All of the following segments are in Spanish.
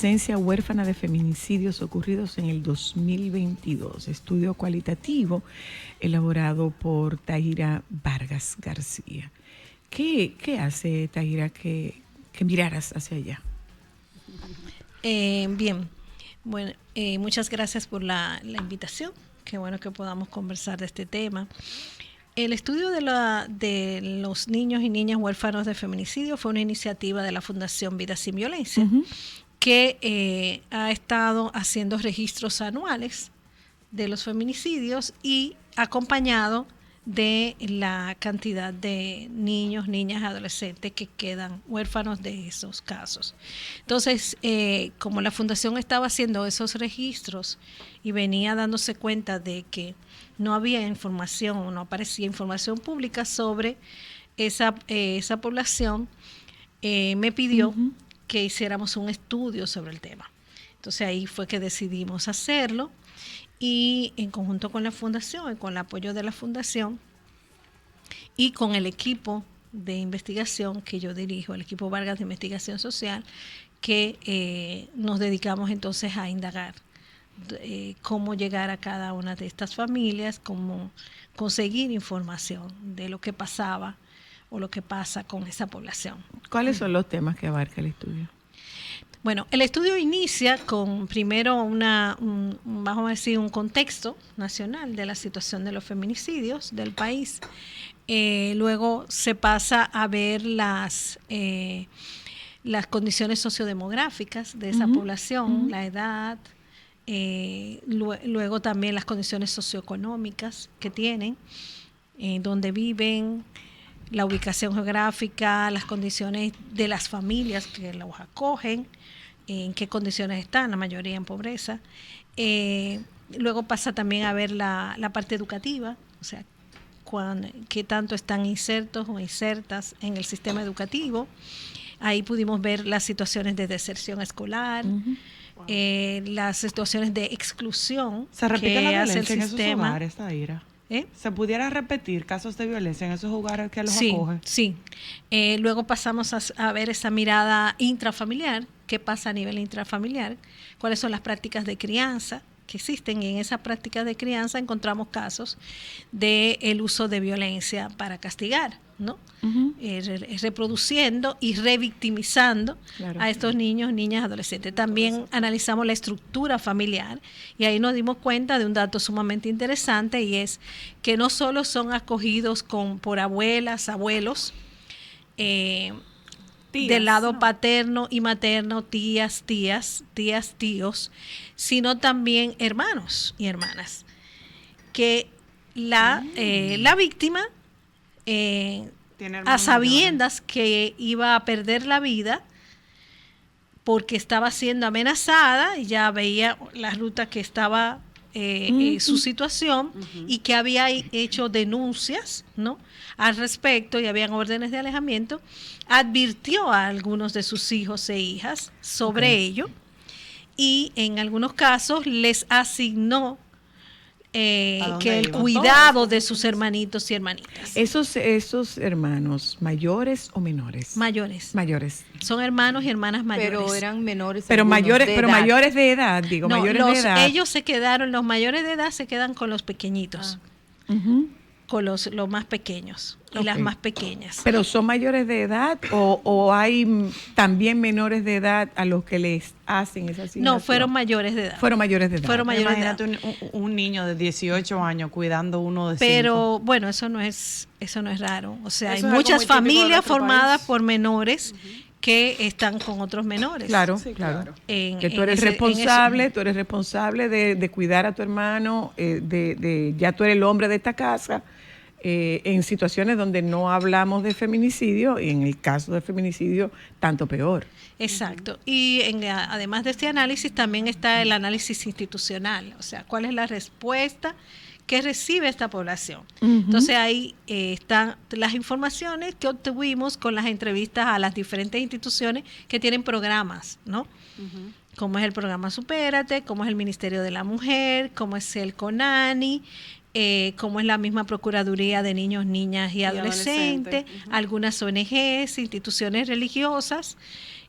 adolescencia huérfana de feminicidios ocurridos en el 2022. Estudio cualitativo elaborado por Tahira Vargas García. ¿Qué hace, Tahira, que miraras hacia allá? Bien, bueno, muchas gracias por la invitación. Qué bueno que podamos conversar de este tema. El estudio de los niños y niñas huérfanos de feminicidio fue una iniciativa de la Fundación Vida Sin Violencia, que ha estado haciendo registros anuales de los feminicidios y acompañado de la cantidad de niños, niñas, adolescentes que quedan huérfanos de esos casos. Entonces, como la Fundación estaba haciendo esos registros y venía dándose cuenta de que no había información o no aparecía información pública sobre esa población, me pidió que hiciéramos un estudio sobre el tema. Entonces ahí fue que decidimos hacerlo y en conjunto con la Fundación y con el apoyo de la Fundación y con el equipo de investigación que yo dirijo, el equipo Vargas de Investigación Social, que nos dedicamos entonces a indagar cómo llegar a cada una de estas familias, cómo conseguir información de lo que pasaba o lo que pasa con esa población. ¿Cuáles son los temas que abarca el estudio? Bueno, el estudio inicia con primero vamos a decir, un contexto nacional de la situación de los feminicidios del país. Luego se pasa a ver las condiciones sociodemográficas de esa población, la edad, luego también las condiciones socioeconómicas que tienen, donde viven, la ubicación geográfica, las condiciones de las familias que los acogen, en qué condiciones están, la mayoría en pobreza. Luego pasa también a ver la parte educativa, o sea, qué tanto están insertos o insertas en el sistema educativo. Ahí pudimos ver las situaciones de deserción escolar, las situaciones de exclusión. ¿Se repite la violencia en esos sistema. hogares, Tahira? ¿Se pudiera repetir casos de violencia en esos hogares que los acogen? Sí. Luego pasamos a ver esa mirada intrafamiliar, qué pasa a nivel intrafamiliar, cuáles son las prácticas de crianza que existen, y en esas prácticas de crianza encontramos casos del uso de violencia para castigar, ¿no? Reproduciendo y revictimizando a estos niños, niñas, adolescentes. También analizamos la estructura familiar y ahí nos dimos cuenta de un dato sumamente interesante, y es que no solo son acogidos por abuelas, abuelos, del lado paterno y materno, tías, tíos, sino también hermanos y hermanas, que la víctima, a sabiendas que iba a perder la vida porque estaba siendo amenazada, y ya veía la ruta que estaba su situación, y que había hecho denuncias, ¿no?, al respecto, y habían órdenes de alejamiento, advirtió a algunos de sus hijos e hijas sobre ello, y en algunos casos les asignó que el cuidado de sus hermanitos y hermanitas. ¿Esos hermanos mayores o menores? Mayores. Son hermanos y hermanas mayores. Pero eran menores. Pero mayores de edad, digo, no, mayores de edad. Ellos se quedaron, los mayores de edad se quedan con los pequeñitos. Con los más pequeños y las más pequeñas. ¿Pero son mayores de edad o hay también menores de edad a los que les hacen esa asignación? No, fueron mayores de edad. Imagínate un niño de 18 años cuidando uno de 5. Pero bueno, eso no es raro. O sea, hay muchas familias formadas por menores que están con otros menores. Claro. Que tú eres responsable de cuidar a tu hermano, ya tú eres el hombre de esta casa, en situaciones donde no hablamos de feminicidio, y en el caso de feminicidio, tanto peor. Exacto. Y además de este análisis, también está el análisis institucional, o sea, cuál es la respuesta que recibe esta población. Entonces ahí están las informaciones que obtuvimos con las entrevistas a las diferentes instituciones que tienen programas, ¿no? Como es el programa Supérate, como es el Ministerio de la Mujer, como es el CONANI, como es la misma Procuraduría de Niños, Niñas y Adolescentes, algunas ONGs, instituciones religiosas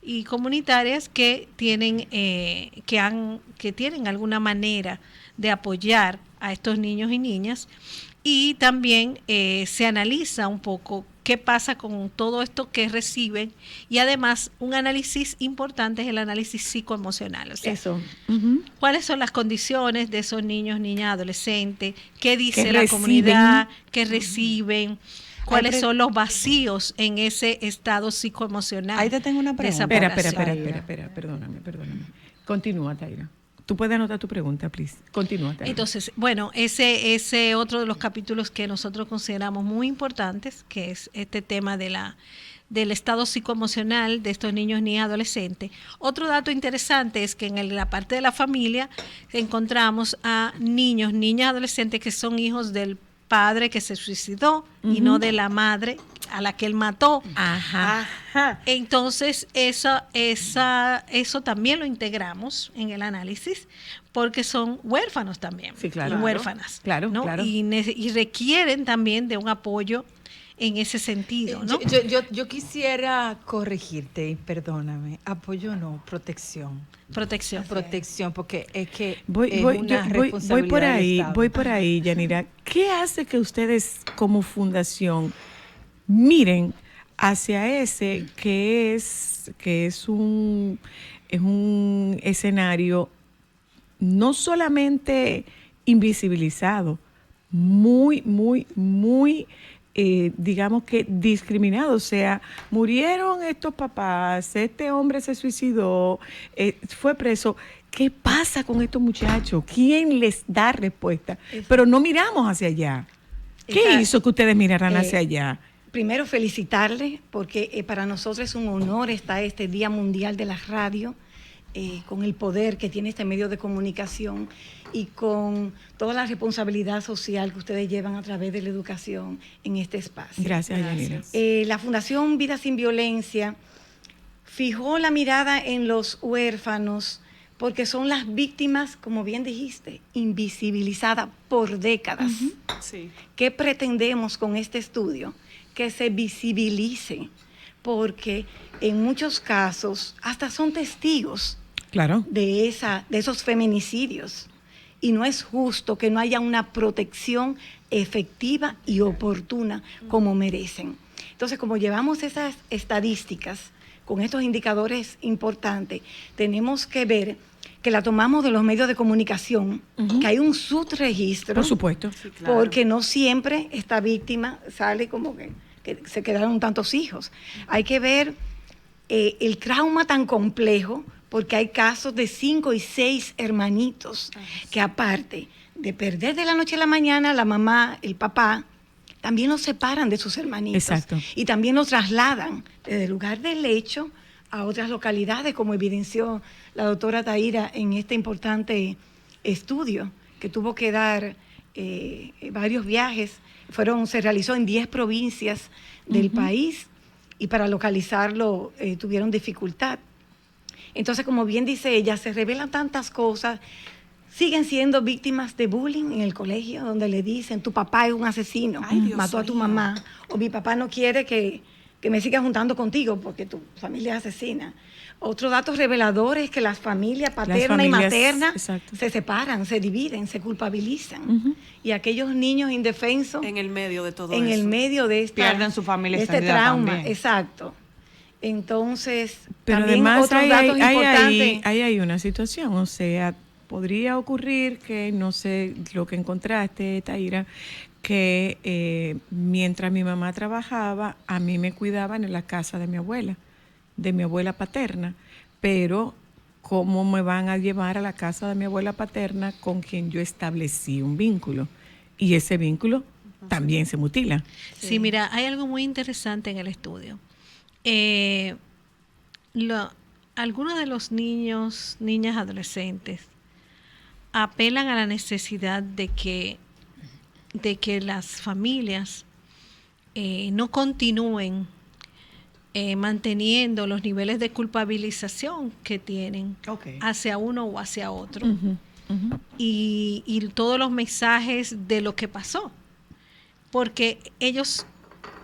y comunitarias que tienen que tienen alguna manera de apoyar a estos niños y niñas, y también se analiza un poco qué pasa con todo esto que reciben, y además un análisis importante es el análisis psicoemocional. O sea, eso. ¿Cuáles son las condiciones de esos niños, niñas, adolescentes? ¿Qué dice la comunidad? ¿Qué reciben? ¿Cuáles son los vacíos en ese estado psicoemocional? Ahí te tengo una pregunta. Espera, perdóname. Continúa, Taira. Tú puedes anotar tu pregunta, please. Continúa, Taira. Entonces, bueno, ese otro de los capítulos que nosotros consideramos muy importantes, que es este tema del estado psicoemocional de estos niños ni adolescentes. Otro dato interesante es que en la parte de la familia encontramos a niños, niñas, adolescentes que son hijos del padre que se suicidó y no de la madre a la que él mató. Entonces, eso también lo integramos en el análisis, porque son huérfanos también. Sí, claro. Huérfanas. Claro, ¿no? claro. Y requieren también de un apoyo en ese sentido, ¿no? Yo quisiera corregirte, perdóname. Apoyo no, protección. Protección, porque es que voy por ahí, Yanira. ¿Qué hace que ustedes como fundación miren hacia ese que es un escenario no solamente invisibilizado, muy digamos que discriminado? O sea, murieron estos papás, este hombre se suicidó, fue preso. ¿Qué pasa con estos muchachos? ¿Quién les da respuesta? Pero no miramos hacia allá. ¿Qué hizo que ustedes miraran hacia allá? Primero, felicitarles, porque para nosotros es un honor estar este Día Mundial de la Radio, con el poder que tiene este medio de comunicación y con toda la responsabilidad social que ustedes llevan a través de la educación en este espacio. Gracias, Yanira. La Fundación Vida Sin Violencia fijó la mirada en los huérfanos porque son las víctimas, como bien dijiste, invisibilizadas por décadas. Sí. ¿Qué pretendemos con este estudio? Que se visibilice, porque en muchos casos hasta son testigos de esos feminicidios, y no es justo que no haya una protección efectiva y oportuna como merecen. Entonces, como llevamos esas estadísticas con estos indicadores importantes, tenemos que ver que la tomamos de los medios de comunicación, que hay un subregistro. Por supuesto. Sí, claro. Porque no siempre esta víctima sale como que se quedaron tantos hijos. Hay que ver el trauma tan complejo, porque hay casos de 5 y 6 hermanitos que, aparte de perder de la noche a la mañana, la mamá, el papá, también los separan de sus hermanitos. Exacto. Y también los trasladan desde el lugar del hecho a otras localidades, como evidenció la doctora Taira en este importante estudio que tuvo que dar varios viajes. Se realizó en 10 provincias del país, y para localizarlo tuvieron dificultad. Entonces, como bien dice ella, se revelan tantas cosas. Siguen siendo víctimas de bullying en el colegio, donde le dicen, tu papá es un asesino, mató a tu mamá, o mi papá no quiere que me siga juntando contigo porque tu familia es asesina. Otro dato revelador es que las familias paterna y materna se separan, se dividen, se culpabilizan. Y aquellos niños indefensos en el medio de todo en eso, el medio de pierden su familia, este trauma. También. Exacto. Entonces, pero también además otros datos importantes. hay una situación, o sea, podría ocurrir que, no sé lo que encontraste, Taira, que mientras mi mamá trabajaba, a mí me cuidaban en la casa de mi abuela paterna, pero ¿cómo me van a llevar a la casa de mi abuela paterna con quien yo establecí un vínculo? Y ese vínculo también se mutila. Sí, mira, hay algo muy interesante en el estudio. Algunos de los niños, niñas, adolescentes apelan a la necesidad de que las familias no continúen manteniendo los niveles de culpabilización que tienen hacia uno o hacia otro. y todos los mensajes de lo que pasó. Porque ellos,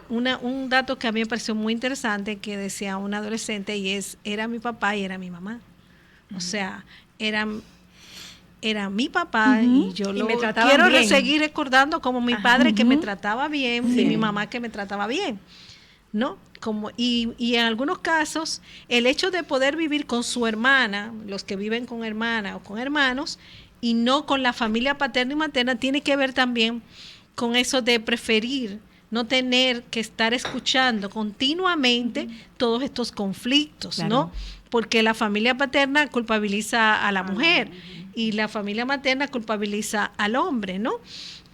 un dato que a mí me pareció muy interesante que decía un adolescente y era mi papá y era mi mamá. O sea, era mi papá y yo lo quiero seguir recordando como mi padre que me trataba bien y mi mamá que me trataba bien, ¿no? Y en algunos casos, el hecho de poder vivir con su hermana, los que viven con hermana o con hermanos, y no con la familia paterna y materna, tiene que ver también con eso de preferir no tener que estar escuchando continuamente todos estos conflictos, claro, ¿no? Porque la familia paterna culpabiliza a la mujer y la familia materna culpabiliza al hombre, ¿no?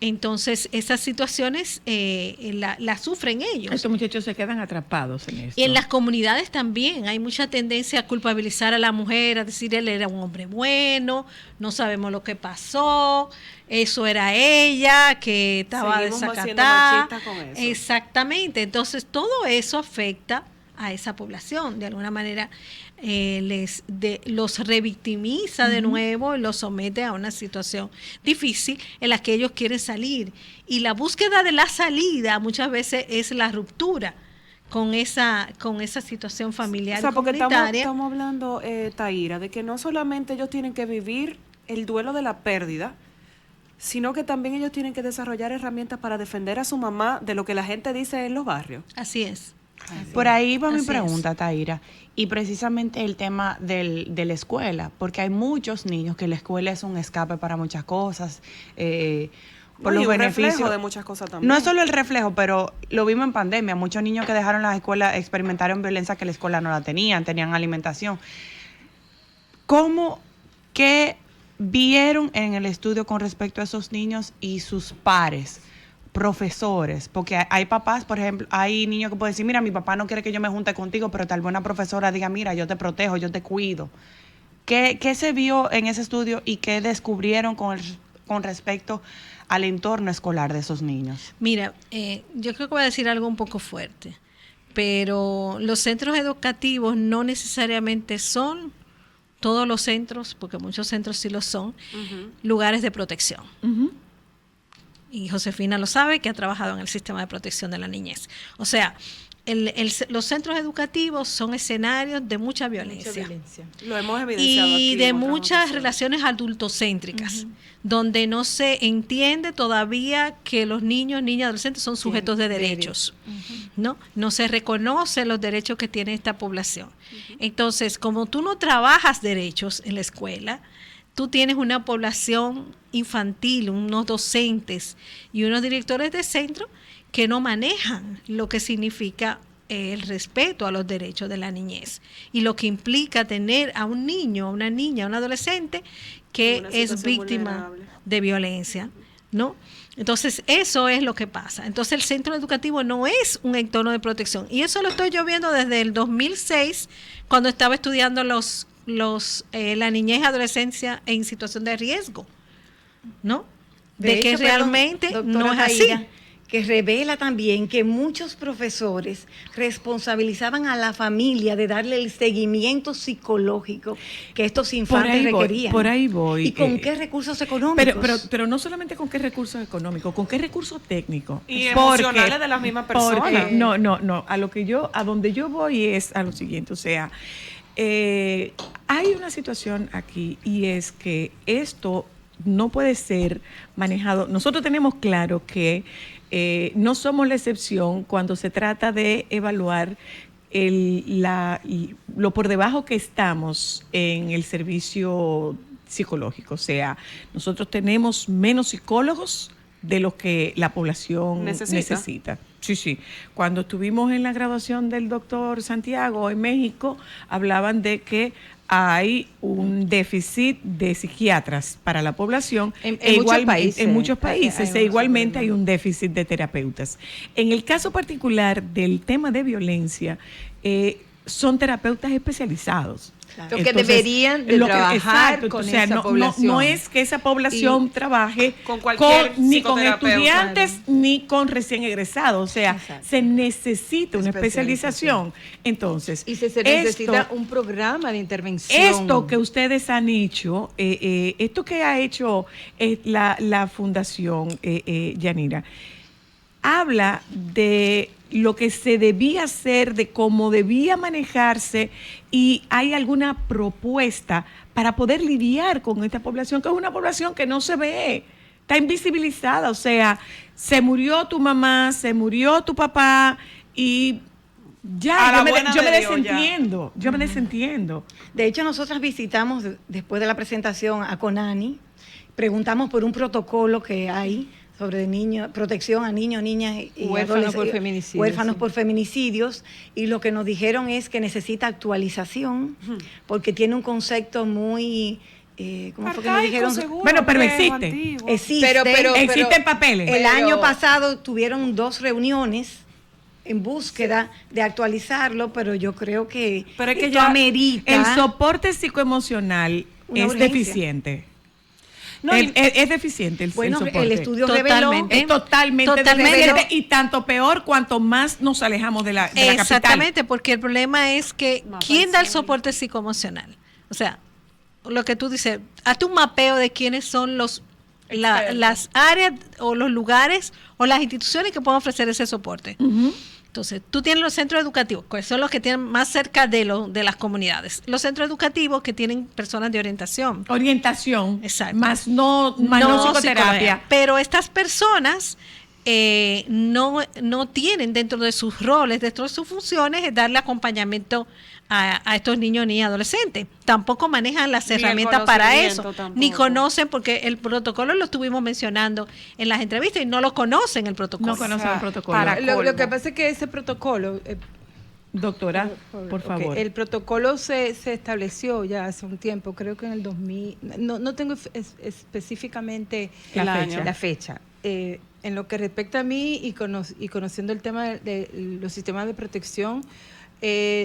Entonces, esas situaciones las sufren ellos. Estos muchachos se quedan atrapados en esto. Y en las comunidades también hay mucha tendencia a culpabilizar a la mujer, a decir él era un hombre bueno, no sabemos lo que pasó, eso era ella, que estaba desacatada. Con eso. Exactamente. Entonces, todo eso afecta a esa población. De alguna manera, los revictimiza de nuevo y los somete a una situación difícil en la que ellos quieren salir. Y la búsqueda de la salida muchas veces es la ruptura con esa situación familiar, o sea, porque comunitaria. Estamos hablando, Taira, de que no solamente ellos tienen que vivir el duelo de la pérdida, sino que también ellos tienen que desarrollar herramientas para defender a su mamá de lo que la gente dice en los barrios. Así es. Por ahí va mi pregunta, Taira, y precisamente el tema de la escuela, porque hay muchos niños que la escuela es un escape para muchas cosas, por los beneficios. Reflejo de muchas cosas también. No es solo el reflejo, pero lo vimos en pandemia, muchos niños que dejaron la escuela experimentaron violencia que la escuela no la tenían alimentación. ¿Qué vieron en el estudio con respecto a esos niños y sus pares? Profesores, porque hay papás, por ejemplo, hay niños que pueden decir, mira, mi papá no quiere que yo me junte contigo, pero tal vez una profesora diga, mira, yo te protejo, yo te cuido. ¿Qué se vio en ese estudio y qué descubrieron con respecto al entorno escolar de esos niños? Mira, yo creo que voy a decir algo un poco fuerte, pero los centros educativos no necesariamente son, todos los centros, porque muchos centros sí lo son, lugares de protección. Y Josefina lo sabe, que ha trabajado en el sistema de protección de la niñez. O sea, los centros educativos son escenarios de mucha violencia. Lo hemos evidenciado y aquí de muchas relaciones adultocéntricas, donde no se entiende todavía que los niños, niñas, adolescentes son sujetos de derechos. No se reconocen los derechos que tiene esta población. Entonces, como tú no trabajas derechos en la escuela, tú tienes una población infantil, unos docentes y unos directores de centro que no manejan lo que significa el respeto a los derechos de la niñez y lo que implica tener a un niño, a una niña, a un adolescente que es víctima de violencia, ¿no? Entonces, eso es lo que pasa. Entonces, el centro educativo no es un entorno de protección. Y eso lo estoy yo viendo desde el 2006, cuando estaba estudiando la niñez y adolescencia en situación de riesgo, ¿no? De hecho, que realmente no es así. Que revela también que muchos profesores responsabilizaban a la familia de darle el seguimiento psicológico que estos infantes requerían. Por ahí voy. ¿Y con qué recursos económicos? Pero no solamente con qué recursos económicos, con qué recursos técnicos. Y emocionales de las mismas personas. No. A donde yo voy es a lo siguiente, o sea, hay una situación aquí y es que esto no puede ser manejado. Nosotros tenemos claro que no somos la excepción cuando se trata de evaluar lo por debajo que estamos en el servicio psicológico. O sea, nosotros tenemos menos psicólogos de lo que la población necesita. Sí. Cuando estuvimos en la graduación del doctor Santiago en México, hablaban de que hay un déficit de psiquiatras para la población. En muchos países. Igualmente hay un déficit de terapeutas. En el caso particular del tema de violencia, son terapeutas especializados. Claro. Lo que deberían de trabajar con esa población. No es que esa población trabaje ni con estudiantes ni con recién egresados. O sea, se necesita una especialización. Entonces, y se necesita un programa de intervención. Esto que ustedes han hecho, esto que ha hecho la Fundación Yanira, habla de lo que se debía hacer, de cómo debía manejarse, y hay alguna propuesta para poder lidiar con esta población, que es una población que no se ve, está invisibilizada. O sea, se murió tu mamá, se murió tu papá y ya, yo me desentiendo. De hecho, nosotras visitamos después de la presentación a Conani, preguntamos por un protocolo que hay sobre protección a niños, niñas y huérfanos por feminicidios. Huérfanos por feminicidios, y lo que nos dijeron es que necesita actualización, porque tiene un concepto muy... ¿cómo fue que nos dijeron? Bueno, pero existe. Existen papeles. El año pasado tuvieron 2 reuniones en búsqueda de actualizarlo, pero yo creo que esto amerita. El soporte psicoemocional es deficiente. No, es deficiente el soporte. El estudio reveló es totalmente deficiente, y tanto peor cuanto más nos alejamos de la capital. Exactamente, porque el problema es que ¿quién da el soporte psicoemocional? O sea, lo que tú dices, hazte un mapeo de quiénes son las áreas o los lugares o las instituciones que pueden ofrecer ese soporte. Entonces, tú tienes los centros educativos, que son los que tienen más cerca de las comunidades. Los centros educativos que tienen personas de orientación. Exacto. Más no psicoterapia. Pero estas personas no tienen dentro de sus roles, dentro de sus funciones, es darle acompañamiento a estos niños ni adolescentes. Tampoco manejan las herramientas para eso, ni conocen, porque el protocolo lo estuvimos mencionando en las entrevistas y no lo conocen el protocolo. No conocen el protocolo. Lo que pasa es que ese protocolo... Doctora, por favor. El protocolo se estableció ya hace un tiempo, creo que en el 2000, no tengo específicamente la fecha. En lo que respecta a mí y conociendo el tema de los sistemas de protección,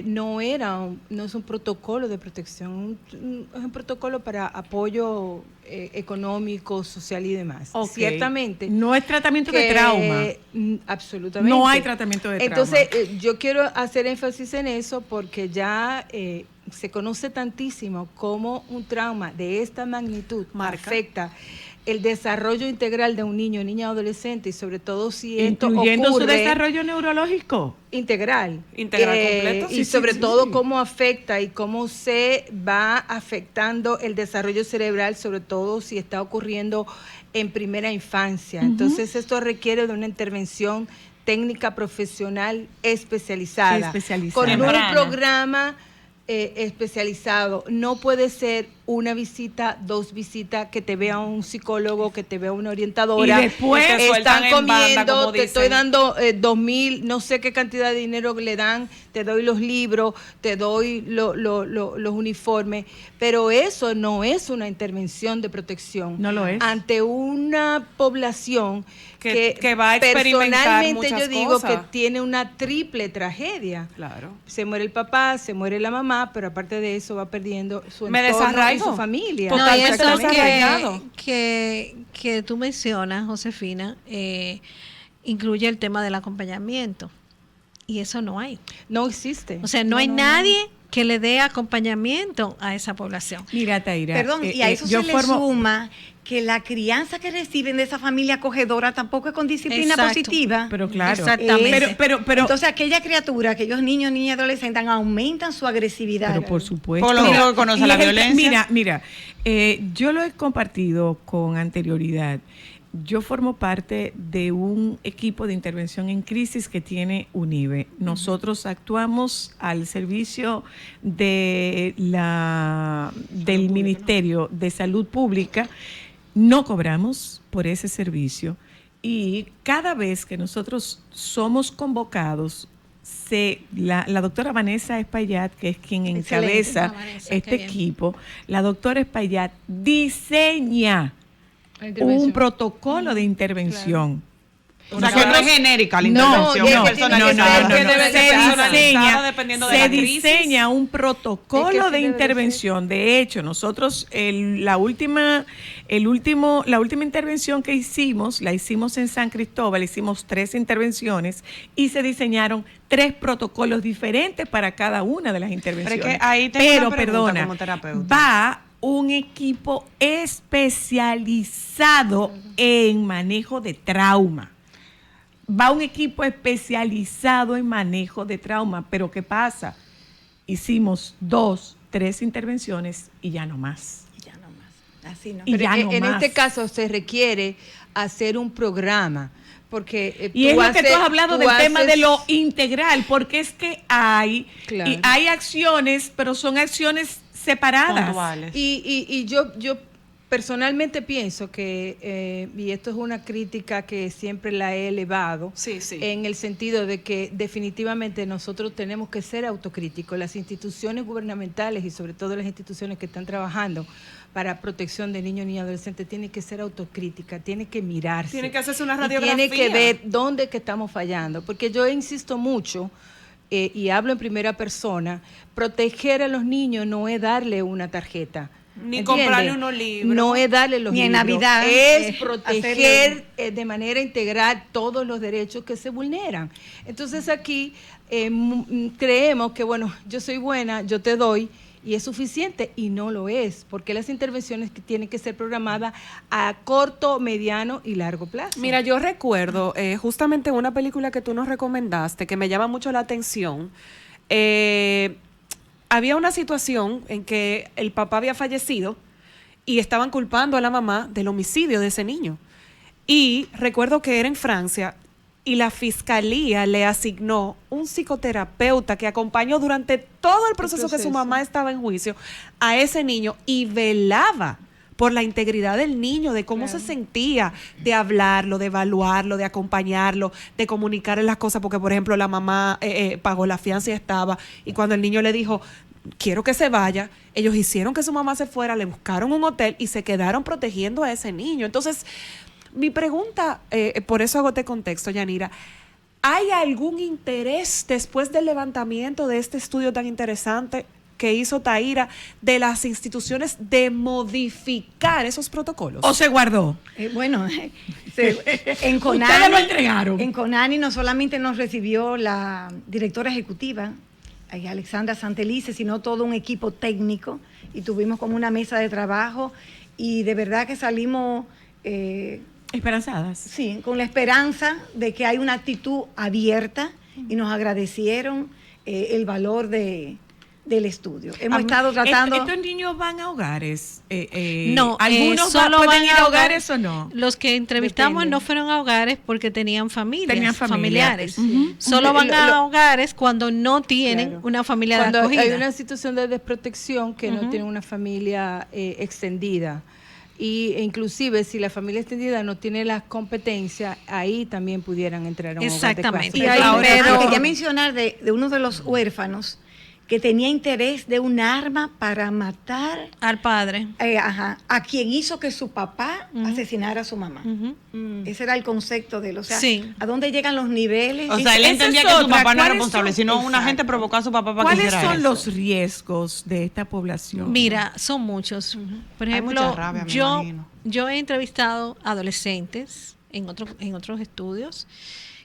no es un protocolo de protección, es un protocolo para apoyo económico, social y demás. Okay. Ciertamente. No es tratamiento de trauma. Absolutamente. No hay tratamiento de trauma. Entonces, yo quiero hacer énfasis en eso porque ya se conoce tantísimo cómo un trauma de esta magnitud afecta el desarrollo integral de un niño, niña, adolescente, y sobre todo si esto incluyendo ocurre, su desarrollo neurológico integral completo, y sobre todo cómo afecta y cómo se va afectando el desarrollo cerebral, sobre todo si está ocurriendo en primera infancia. Entonces esto requiere de una intervención técnica profesional especializada. Con un programa especializado. No puede ser una visita, 2 visitas, que te vea un psicólogo, que te vea una orientadora. Y después están comiendo, te estoy dando 2,000, no sé qué cantidad de dinero le dan, te doy los libros, te doy los uniformes, pero eso no es una intervención de protección. No lo es. Ante una población que va a experimentar personalmente yo digo cosas. que tiene una triple tragedia. Claro. Se muere el papá, se muere la mamá, pero aparte de eso va perdiendo su entorno y su familia. No, y eso que tú mencionas, Josefina, incluye el tema del acompañamiento. Y eso no hay. No existe. O sea, no hay nadie que le dé acompañamiento a esa población. Mira, Taira. Perdón, y a eso se le suma que la crianza que reciben de esa familia acogedora tampoco es con disciplina positiva. Pero claro. Exactamente. Pero entonces aquella criatura, aquellos niños, niñas y adolescentes aumentan su agresividad. Pero por supuesto. Por lo menos conoce la violencia. Mira, yo lo he compartido con anterioridad. Yo formo parte de un equipo de intervención en crisis que tiene UNIBE. Nosotros actuamos al servicio del Ministerio de Salud Pública. No cobramos por ese servicio y cada vez que nosotros somos convocados, la doctora Vanessa Espaillat, que es quien encabeza este equipo, la doctora Espaillat diseña un protocolo de intervención. O sea, que no es genérica la intervención, es personalizada. Se diseña un protocolo de intervención. De hecho, nosotros la última intervención que hicimos, la hicimos en San Cristóbal, hicimos 3 intervenciones y se diseñaron 3 protocolos diferentes para cada una de las intervenciones. Pero, que ahí tengo una pregunta como terapeuta. Va un equipo especializado en manejo de trauma. Va un equipo especializado en manejo de trauma, pero ¿qué pasa? Hicimos 2, 3 intervenciones y ya no más. Así no. Pero en este caso se requiere hacer un programa. Porque y es lo que tú has hablado del tema de lo integral, porque es que hay acciones, pero son acciones separadas. Puntuales. Y yo personalmente pienso que, y esto es una crítica que siempre la he elevado, en el sentido de que definitivamente nosotros tenemos que ser autocríticos. Las instituciones gubernamentales y sobre todo las instituciones que están trabajando para protección de niños, niñas y adolescentes tienen que ser autocríticas, tienen que mirarse. Tienen que hacerse una radiografía. Tienen que ver dónde que estamos fallando. Porque yo insisto mucho, y hablo en primera persona, proteger a los niños no es darle una tarjeta. Ni comprarle unos libros. No es darle los libros. Ni en Navidad. Es proteger de manera integral todos los derechos que se vulneran. Entonces aquí creemos que, bueno, yo soy buena, yo te doy, y es suficiente, y no lo es, porque las intervenciones que tienen que ser programadas a corto, mediano y largo plazo. Mira, yo recuerdo justamente una película que tú nos recomendaste, que me llama mucho la atención. Había una situación en que el papá había fallecido y estaban culpando a la mamá del homicidio de ese niño. Y recuerdo que era en Francia y la fiscalía le asignó un psicoterapeuta que acompañó durante todo el proceso que su mamá estaba en juicio a ese niño y velaba por la integridad del niño, de cómo se sentía, de hablarlo, de evaluarlo, de acompañarlo, de comunicarle las cosas, porque por ejemplo la mamá pagó la fianza y estaba, y cuando el niño le dijo, quiero que se vaya, ellos hicieron que su mamá se fuera, le buscaron un hotel y se quedaron protegiendo a ese niño. Entonces, mi pregunta, por eso hago este contexto, Yanira, ¿hay algún interés después del levantamiento de este estudio tan interesante que hizo Taira de las instituciones de modificar esos protocolos? ¿O se guardó? Bueno, en Conani, ustedes lo entregaron. En Conani no solamente nos recibió la directora ejecutiva, Alexandra Santelice, sino todo un equipo técnico, y tuvimos como una mesa de trabajo, y de verdad que salimos esperanzadas. Sí, con la esperanza de que hay una actitud abierta, y nos agradecieron el valor del estudio. Hemos estado tratando... ¿Estos niños van a hogares? No, ¿algunos solo pueden van ir a hogares o no? Los que entrevistamos Depende. No fueron a hogares porque tenían familias. familiares. Solo van a hogares cuando no tienen una familia cuando de acogida. hay una situación de desprotección que no tiene una familia extendida. E inclusive si la familia extendida no tiene las competencias, ahí también pudieran entrar a un hogar de Exactamente. Y clase. ahora, quería mencionar de uno de los huérfanos que tenía interés de un arma para matar Al padre. a quien hizo que su papá asesinara a su mamá. Ese era el concepto de él. O sea, Sí. ¿a dónde llegan los niveles? O sea, él Esa entendía es que su otra. papá no era ¿Cuáles responsable, son? sino una Exacto. gente provocó a su papá para que ¿Cuáles hiciera son eso. los riesgos de esta población? Mira, son muchos. Por Hay ejemplo, mucha rabia, me imagino. yo he entrevistado adolescentes en otros estudios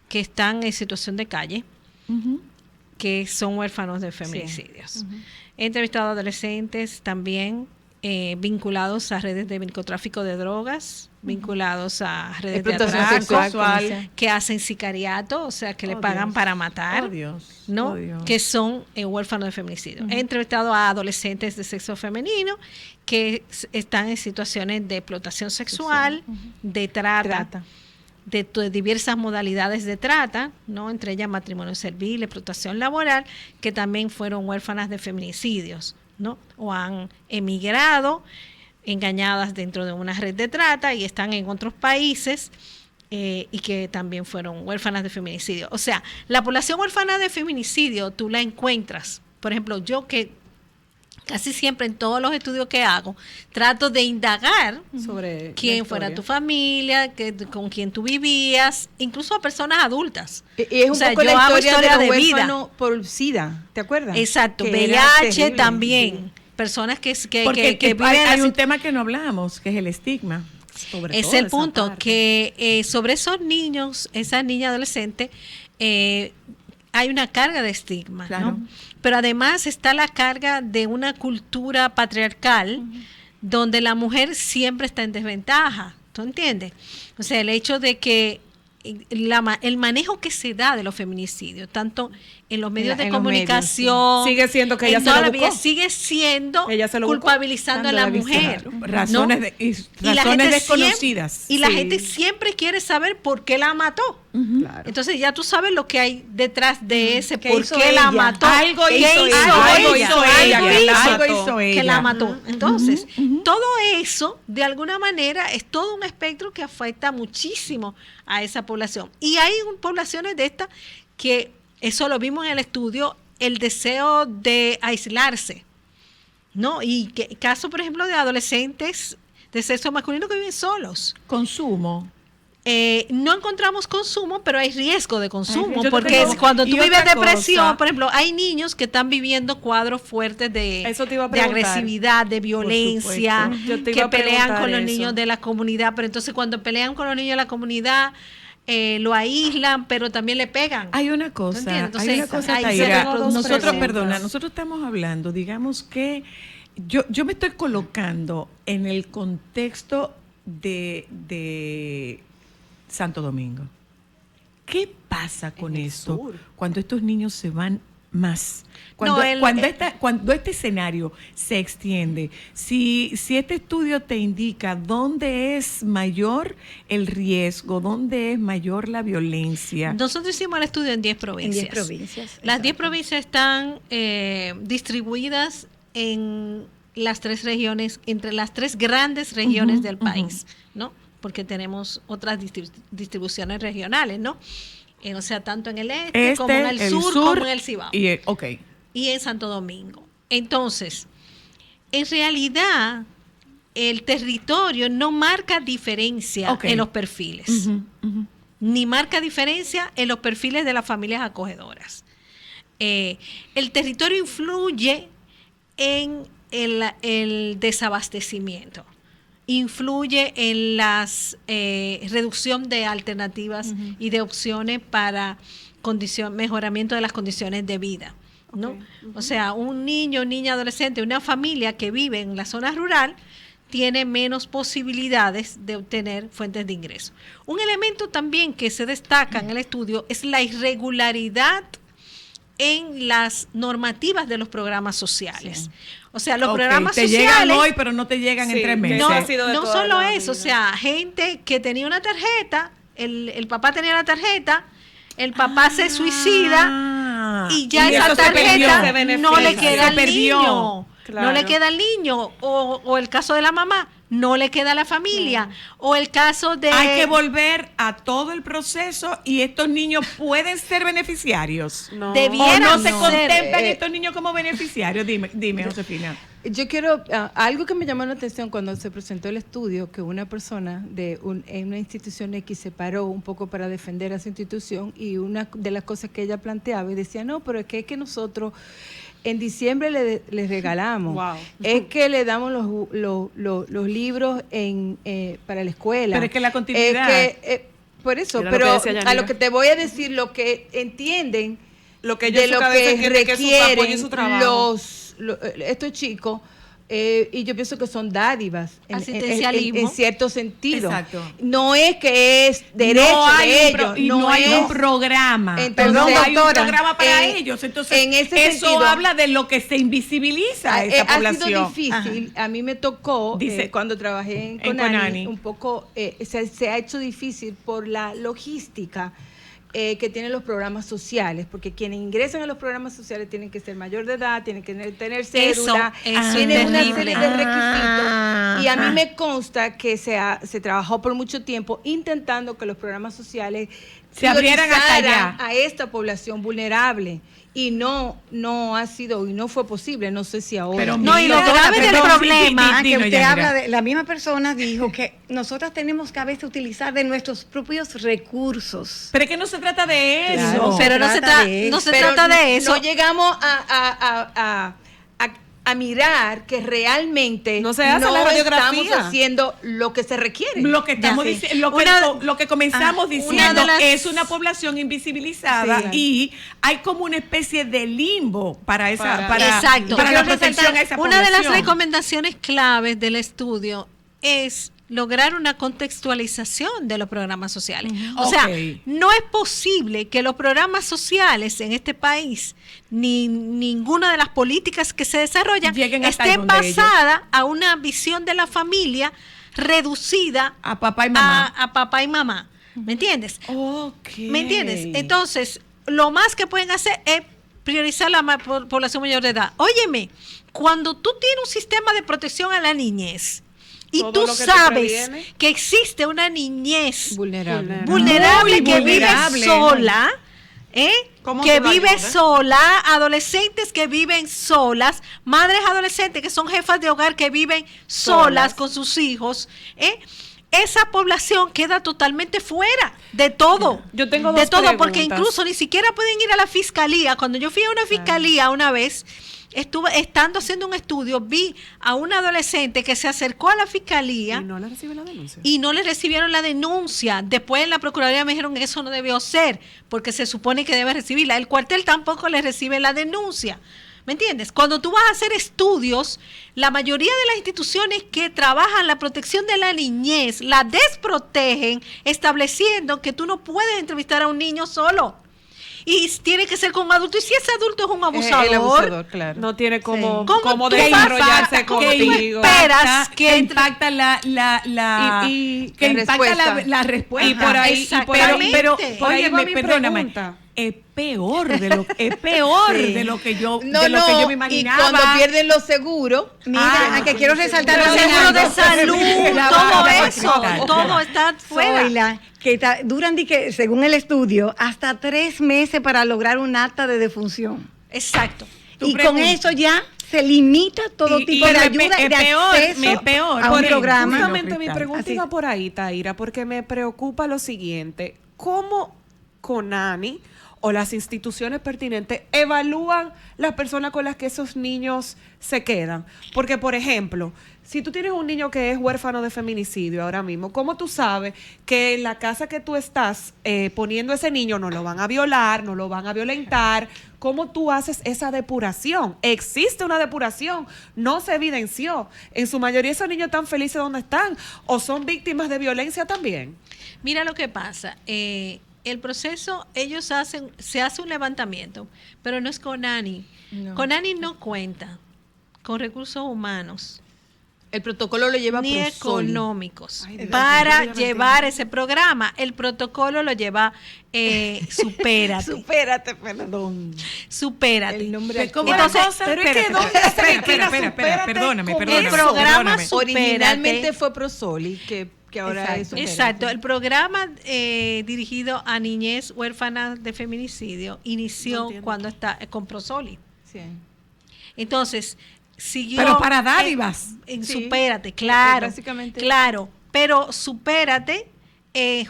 que están en situación de calle, que son huérfanos de feminicidios. He entrevistado adolescentes también vinculados a redes de narcotráfico de drogas, vinculados a redes de Explotación atraco, sexual. que hacen sicariato, o sea, que le Oh, pagan Dios. para matar. Oh, Dios. ¿No? Oh, Dios. Que son huérfanos de feminicidio. He entrevistado a adolescentes de sexo femenino que están en situaciones de explotación sexual, de trata. De diversas modalidades de trata, ¿no? Entre ellas matrimonio servil, explotación laboral, que también fueron huérfanas de feminicidios, ¿no? O han emigrado engañadas dentro de una red de trata y están en otros países y que también fueron huérfanas de feminicidio. O sea, la población huérfana de feminicidio tú la encuentras. Por ejemplo, yo que casi siempre en todos los estudios que hago, trato de indagar sobre quién fuera tu familia, con quién tú vivías, incluso a personas adultas. Y es un poco la historia de los huérfanos por SIDA, ¿te acuerdas? Exacto, que VIH también. Sí. Personas que viven hay un tema que no hablamos, que es el estigma. Es el punto, que sobre esos niños, esas niñas adolescentes, hay una carga de estigma, claro, ¿no? Pero además está la carga de una cultura patriarcal donde la mujer siempre está en desventaja, ¿tú entiendes? O sea, el hecho de que el manejo que se da de los feminicidios, tanto en los medios de comunicación, sigue siendo que ella se lo buscó. Sigue siendo culpabilizando a la mujer. Razones desconocidas. Y la gente siempre quiere saber por qué la mató. Claro. Entonces ya tú sabes lo que hay detrás de ese por qué la mató. Algo hizo ella que la mató. Entonces, todo eso, de alguna manera, es todo un espectro que afecta muchísimo a esa población. Y hay poblaciones de estas que, eso lo vimos en el estudio, el deseo de aislarse, ¿no? Y caso, por ejemplo, de adolescentes de sexo masculino que viven solos. Consumo. No encontramos consumo, pero hay riesgo de consumo, porque cuando tú vives depresión, por ejemplo, hay niños que están viviendo cuadros fuertes de agresividad, de violencia, que pelean con los niños de la comunidad, pero entonces cuando pelean con los niños de la comunidad, lo aíslan, pero también le pegan. Hay una cosa, entonces, Taira, nosotros estamos hablando, digamos que yo me estoy colocando en el contexto de Santo Domingo. ¿Qué pasa con esto cuando estos niños se van más? Cuando este escenario se extiende, si este estudio te indica dónde es mayor el riesgo, dónde es mayor la violencia. Nosotros hicimos el estudio en 10 provincias. En 10 provincias. Las 10 provincias están distribuidas en las 3 regiones, entre las 3 grandes regiones del país, ¿no? Porque tenemos otras distribuciones regionales, ¿no? O sea, tanto en el este como en el sur, como en el Cibao. Y en Santo Domingo. Entonces, en realidad, el territorio no marca diferencia en los perfiles, ni marca diferencia en los perfiles de las familias acogedoras. El territorio influye en el desabastecimiento, influye en la reducción de alternativas y de opciones para mejoramiento de las condiciones de vida, ¿no? O sea, un niño, niña, adolescente, una familia que vive en la zona rural tiene menos posibilidades de obtener fuentes de ingreso. Un elemento también que se destaca en el estudio es la irregularidad en las normativas de los programas sociales. O sea, los programas sociales... Te llegan hoy, pero no te llegan en 3 meses. No solo eso, o sea, gente que tenía una tarjeta, el papá tenía la tarjeta, el papá se suicida y ya esa tarjeta no le queda al niño. Claro. No le queda al niño. O el caso de la mamá, no le queda a la familia. O el caso de... Hay que volver a todo el proceso y estos niños pueden ser beneficiarios. No. ¿O no se contemplan estos niños como beneficiarios? Dime, Josefina. Yo quiero, algo que me llamó la atención cuando se presentó el estudio, que una persona en una institución X se paró un poco para defender a su institución, y una de las cosas que ella planteaba y decía, no, pero es que nosotros en diciembre les regalamos, es que le damos los libros para la escuela. Pero es que la continuidad. Por eso, pero a lo que te voy a decir, lo que entienden lo que ellos de lo que requieren que su trabajo. Estos chicos, y yo pienso que son dádivas en cierto sentido. Exacto. No es que es derecho de ellos. No hay un programa. Entonces, no hay un programa para ellos. Entonces, en ese eso sentido, habla de lo que se invisibiliza a esa población. Ha sido difícil. A mí me tocó, cuando trabajé en Conani, un poco, se ha hecho difícil por la logística que tienen los programas sociales, porque quienes ingresan a los programas sociales tienen que ser mayor de edad, tienen que tener cédula, tienen una serie de requisitos, y a mí me consta que se trabajó por mucho tiempo intentando que los programas sociales se abrieran hasta allá a esta población vulnerable. Y no ha sido, y no fue posible, no sé si ahora. Pero no, y lo grave del problema, que usted habla de, la misma persona dijo que nosotras tenemos que a veces utilizar de nuestros propios recursos. Pero es que no se trata de eso. Claro, pero no se trata de eso. No llegamos a mirar que realmente no se hace la radiografía, estamos haciendo lo que se requiere. Lo que estamos diciendo, lo que comenzamos diciendo es una población invisibilizada y hay como una especie de limbo para la protección a esa población. Una de las recomendaciones claves del estudio es lograr una contextualización de los programas sociales. O sea, no es posible que los programas sociales en este país, ni ninguna de las políticas que se desarrollan, estén basadas a una visión de la familia reducida a papá y mamá. ¿Me entiendes? ¿Me entiendes? Entonces, lo más que pueden hacer es priorizar la población mayor de edad. Óyeme, cuando tú tienes un sistema de protección a la niñez, y tú sabes que existe una niñez vulnerable que vive sola, adolescentes que viven solas, madres adolescentes que son jefas de hogar que viven solas con sus hijos, esa población queda totalmente fuera de todo. Yo tengo dos preguntas. Porque incluso ni siquiera pueden ir a la fiscalía. Cuando yo fui a una fiscalía una vez, estando haciendo un estudio, vi a un adolescente que se acercó a la fiscalía y no le recibió la denuncia. Y no le recibieron la denuncia. Después en la Procuraduría me dijeron que eso no debió ser, porque se supone que debe recibirla. El cuartel tampoco le recibe la denuncia. ¿Me entiendes? Cuando tú vas a hacer estudios, la mayoría de las instituciones que trabajan la protección de la niñez la desprotegen, estableciendo que tú no puedes entrevistar a un niño solo. Y tiene que ser con un adulto. Y si ese adulto es un abusador, el abusador, claro, no tiene cómo desarrollarse contigo. Esperas que impacta la respuesta. Y por ahí, pero perdóname. Es peor de lo que yo me imaginaba. Y cuando pierden los seguros, mira, que quiero resaltar los seguros de salud, todo está fuera. Que duran, según el estudio, hasta 3 meses para lograr un acta de defunción. Exacto. Y con eso ya se limita todo tipo de ayuda de acceso a un programa. Justamente mi pregunta iba por ahí, Taira, porque me preocupa lo siguiente. ¿Cómo Conani o las instituciones pertinentes evalúan las personas con las que esos niños se quedan? Porque, por ejemplo, si tú tienes un niño que es huérfano de feminicidio ahora mismo, ¿cómo tú sabes que en la casa que tú estás poniendo a ese niño no lo van a violar, no lo van a violentar? ¿Cómo tú haces esa depuración? ¿Existe una depuración? No se evidenció. En su mayoría esos niños están felices donde están o son víctimas de violencia también. Mira lo que pasa. El proceso, se hace un levantamiento, pero no es Conani. No. Conani no cuenta con recursos humanos. El protocolo lo lleva ni Prosoli. Económicos para llevar ese programa. El protocolo lo lleva Supérate. Supérate, perdón. Supérate. El nombre. Entonces, perdóname. El programa Supérate originalmente fue Prosoli, que ahora es Supérate. Exacto. El programa dirigido a niñez huérfana de feminicidio inició cuando está con Prosoli. Sí. Entonces, siguió pero para dádivas en Supérate, claro, básicamente. Claro, pero Supérate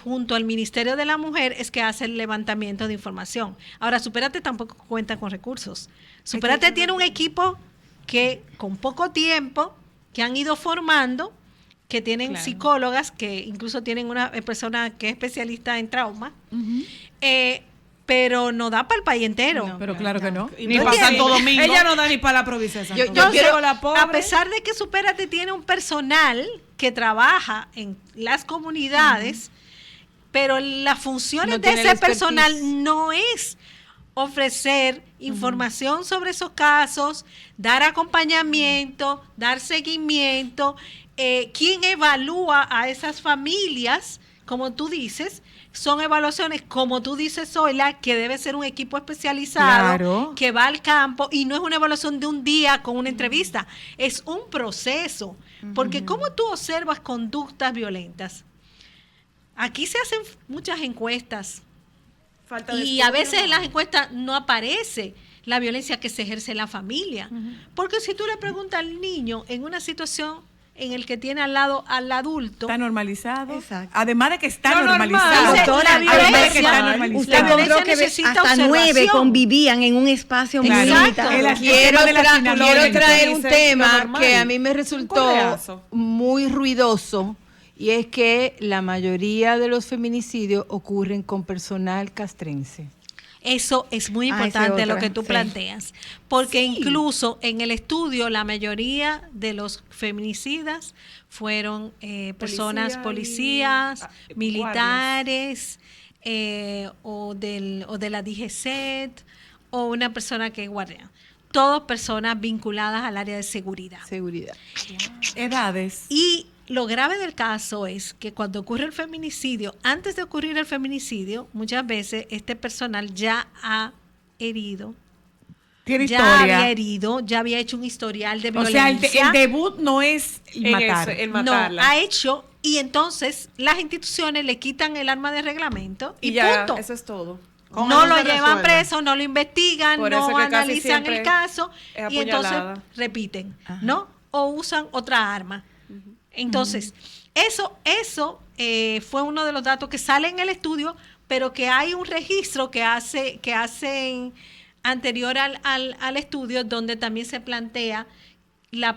junto al Ministerio de la Mujer es que hace el levantamiento de información. Ahora, Supérate tampoco cuenta con recursos. Supérate tiene un equipo que con poco tiempo que han ido formando, que tienen psicólogas, que incluso tienen una persona que es especialista en trauma, pero no da para el país entero. No, pero claro que no. Ni para Santo Domingo. Ella no da ni para la provincia de Santo Domingo. Yo quiero la pobre. A pesar de que Supérate tiene un personal que trabaja en las comunidades, pero las funciones de ese personal no es ofrecer información sobre esos casos, dar acompañamiento, dar seguimiento. ¿Quién evalúa a esas familias? Como tú dices, son evaluaciones, como tú dices, Zoila, que debe ser un equipo especializado, que va al campo, y no es una evaluación de un día con una entrevista, es un proceso. Porque ¿cómo tú observas conductas violentas? Aquí se hacen muchas encuestas Y a veces en las encuestas no aparece la violencia que se ejerce en la familia. Porque si tú le preguntas al niño en una situación en el que tiene al lado al adulto, está normalizado. Exacto. Además de que está Dice, normalizado. doctora, Además de que está usted normalizado. encontró que necesita hasta observación. 9 convivían en un espacio muy Exacto. limitado. Quiero traer un Dice, tema normal. que a mí me Un resultó correazo. muy ruidoso, y es que la mayoría de los feminicidios ocurren con personal castrense. eso es muy Ah, esa importante es lo otra, que tú sí. planteas, porque incluso en el estudio la mayoría de los feminicidas fueron personas, policías, militares, o de la DGCET, o una persona que es guardia. Todas personas vinculadas al área de seguridad. Seguridad. Edades. Y lo grave del caso es que cuando ocurre el feminicidio, antes de ocurrir el feminicidio, muchas veces este personal ya ha herido, Tiene ya historia. había herido, ya había hecho un historial de O sea, violencia. el debut no es matar. el No, matarla. ha hecho, y entonces las instituciones le quitan el arma de reglamento y, ya, punto. eso es todo. Con No eso lo se llevan resuelve. preso, no lo investigan, Por eso no es que casi analizan siempre el caso es y entonces apuñalada. repiten, ¿no? O usan otra arma. Entonces, eso fue uno de los datos que sale en el estudio, pero que hay un registro que hacen anterior al estudio, donde también se plantea la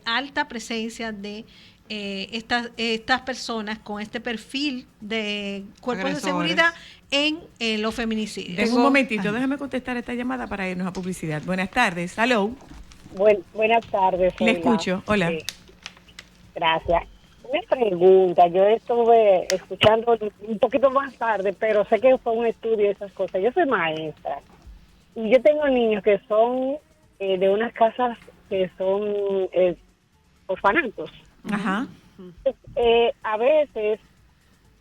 alta presencia de estas personas con este perfil de cuerpos Agresores. de seguridad en los feminicidios. En un momentito, déjame contestar esta llamada para irnos a publicidad. Buenas tardes. Hello. Buenas tardes. Le Hola. escucho. Hola. Sí. Gracias. Una pregunta. Yo estuve escuchando un poquito más tarde, pero sé que fue un estudio de esas cosas. Yo soy maestra y yo tengo niños que son de unas casas que son orfanatos. Ajá. A veces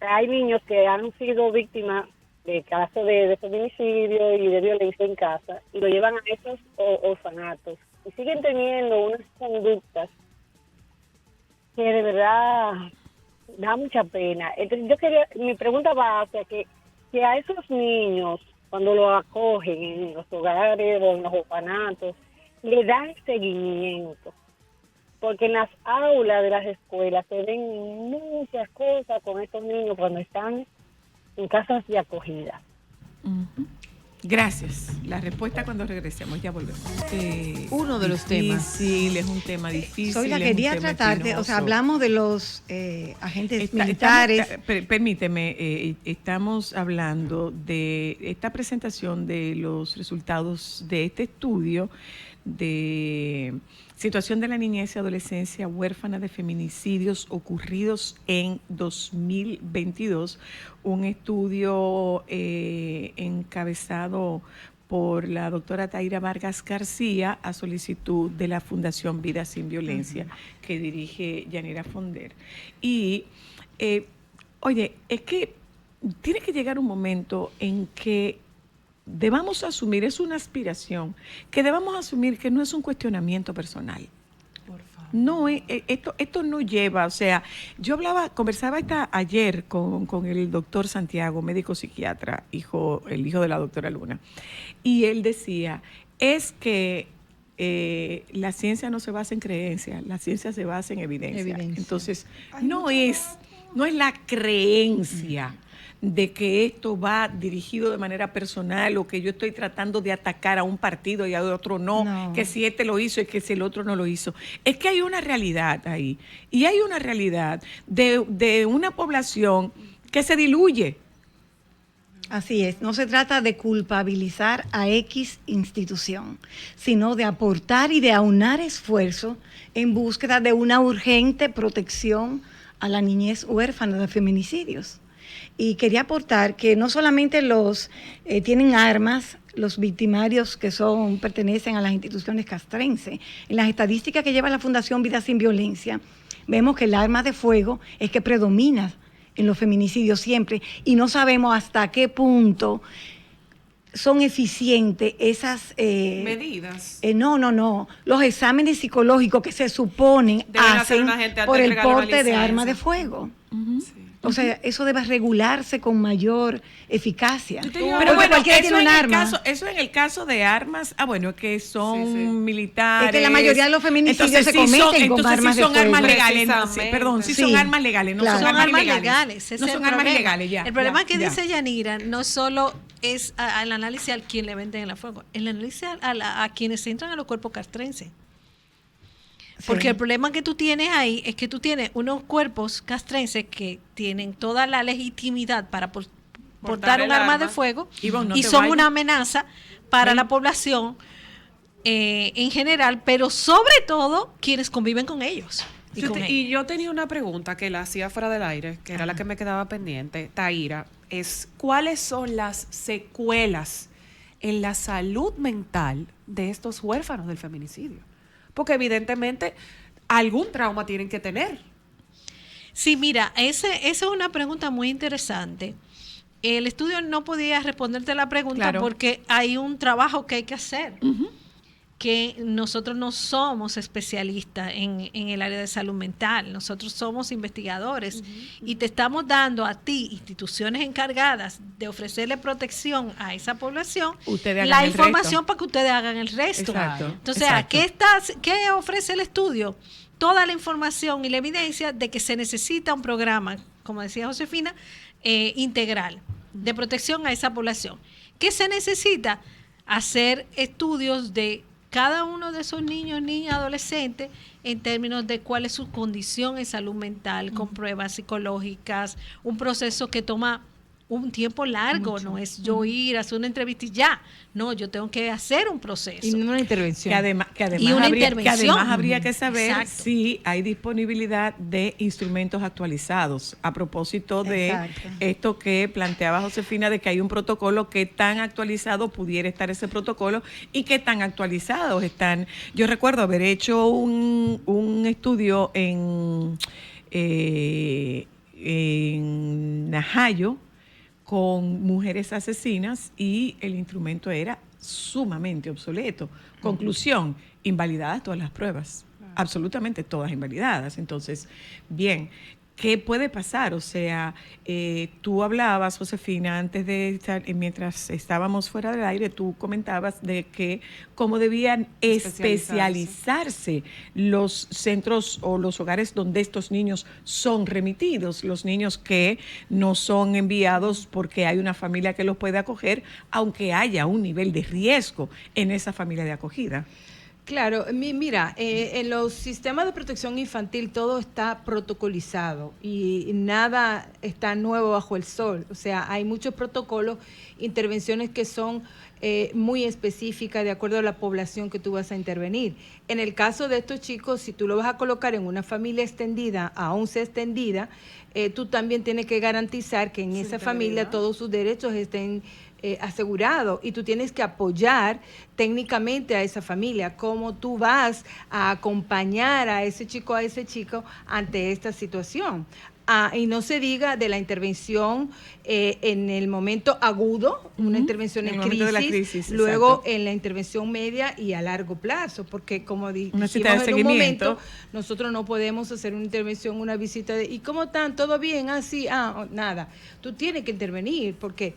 hay niños que han sido víctimas de casos de feminicidio y de violencia en casa y lo llevan a esos orfanatos y siguen teniendo unas conductas que de verdad da mucha pena. Entonces mi pregunta va hacia que a esos niños, cuando los acogen en los hogares o en los orfanatos, le dan seguimiento. Porque en las aulas de las escuelas se ven muchas cosas con estos niños cuando están en casas de acogida. Gracias. La respuesta cuando regresemos, ya volvemos. Uno de los temas. Difícil, es un tema difícil. Soy la es quería un tema tratar de, o sea, espinoso. hablamos de los agentes Estamos- militares. permíteme, estamos hablando de esta presentación de los resultados de este estudio de situación de la niñez y adolescencia huérfana de feminicidios ocurridos en 2022, un estudio encabezado por la doctora Taira Vargas García a solicitud de la Fundación Vida Sin Violencia, que dirige Yanira Fonder. Y, oye, es que tiene que llegar un momento en que debamos asumir, es una aspiración, que debamos asumir que no es un cuestionamiento personal. No, esto no lleva, o sea, yo conversaba ayer con el doctor Santiago, médico psiquiatra, el hijo de la doctora Luna, y él decía, es que la ciencia no se basa en creencias, la ciencia se basa en evidencia. Entonces, no es la creencia de que esto va dirigido de manera personal o que yo estoy tratando de atacar a un partido y a otro no, que si este lo hizo y que si el otro no lo hizo. Es que hay una realidad ahí, y hay una realidad de una población que se diluye. Así es, no se trata de culpabilizar a X institución, sino de aportar y de aunar esfuerzos en búsqueda de una urgente protección a la niñez huérfana de feminicidios. Y quería aportar que no solamente tienen armas los victimarios que pertenecen a las instituciones castrenses. En las estadísticas que lleva la Fundación Vida Sin Violencia, vemos que el arma de fuego es que predomina en los feminicidios siempre, y no sabemos hasta qué punto son eficientes esas medidas. No. Los exámenes psicológicos que se suponen Deben hacer hacen una gente antes por de el entregar una porte de licencia. arma de fuego. Sí. O sea, eso debe regularse con mayor eficacia. Pero Porque bueno, cualquiera eso tiene un arma. Eso en el caso de armas, que son militares. Es que la mayoría de los feminicidios entonces, se cometen con entonces armas sí son de fuego. armas legales. No, Precisamente. sí Sí, son armas legales, no claro. son armas ilegales. ese No es son el armas problema. ilegales, ya. El problema que ya. dice Yanira no solo es al análisis al quien le venden el fuego, el análisis a quienes entran a los cuerpos castrenses. Porque el problema que tú tienes ahí es que tú tienes unos cuerpos castrenses que tienen toda la legitimidad para portar un arma de fuego y son una amenaza para la población en general, pero sobre todo quienes conviven con ellos. Y yo tenía una pregunta que la hacía fuera del aire, que era la que me quedaba pendiente, Taira, es ¿cuáles son las secuelas en la salud mental de estos huérfanos del feminicidio? Porque evidentemente algún trauma tienen que tener. Sí, mira, esa es una pregunta muy interesante. El estudio no podía responderte la pregunta porque hay un trabajo que hay que hacer. Que nosotros no somos especialistas en el área de salud mental, nosotros somos investigadores y te estamos dando a ti, instituciones encargadas de ofrecerle protección a esa población, la información para que ustedes hagan el resto. Exacto, Entonces, exacto. ¿qué ofrece el estudio? Toda la información y la evidencia de que se necesita un programa, como decía Josefina, integral de protección a esa población. ¿Qué se necesita? Hacer estudios de cada uno de esos niños, niñas, adolescentes, en términos de cuál es su condición en salud mental, con pruebas psicológicas, un proceso que toma un tiempo largo, no es yo ir a hacer una entrevista y ya, no, yo tengo que hacer un proceso. Y una intervención. Que además habría que saber si hay disponibilidad de instrumentos actualizados. A propósito de esto que planteaba Josefina, de que hay un protocolo, qué tan actualizado pudiera estar ese protocolo y qué tan actualizados están. Yo recuerdo haber hecho un estudio en Najayo con mujeres asesinas y el instrumento era sumamente obsoleto. Conclusión, invalidadas todas las pruebas, absolutamente todas invalidadas. Entonces, bien, ¿qué puede pasar? O sea, tú hablabas, Josefina, antes de estar, mientras estábamos fuera del aire, tú comentabas de que cómo debían especializarse los centros o los hogares donde estos niños son remitidos, los niños que no son enviados porque hay una familia que los puede acoger, aunque haya un nivel de riesgo en esa familia de acogida. Claro, mira, en los sistemas de protección infantil todo está protocolizado y nada está nuevo bajo el sol. O sea, hay muchos protocolos, intervenciones que son muy específicas de acuerdo a la población que tú vas a intervenir. En el caso de estos chicos, si tú lo vas a colocar en una familia extendida, aún sea extendida, tú también tienes que garantizar que en esa familia todos sus derechos estén asegurado, y tú tienes que apoyar técnicamente a esa familia, cómo tú vas a acompañar a ese chico ante esta situación. Y no se diga de la intervención en el momento agudo, una intervención en crisis, luego exacto, en la intervención media y a largo plazo, porque como dijimos en un momento, nosotros no podemos hacer una intervención, una visita de ¿y cómo están? ¿Todo bien? Así, nada. Tú tienes que intervenir porque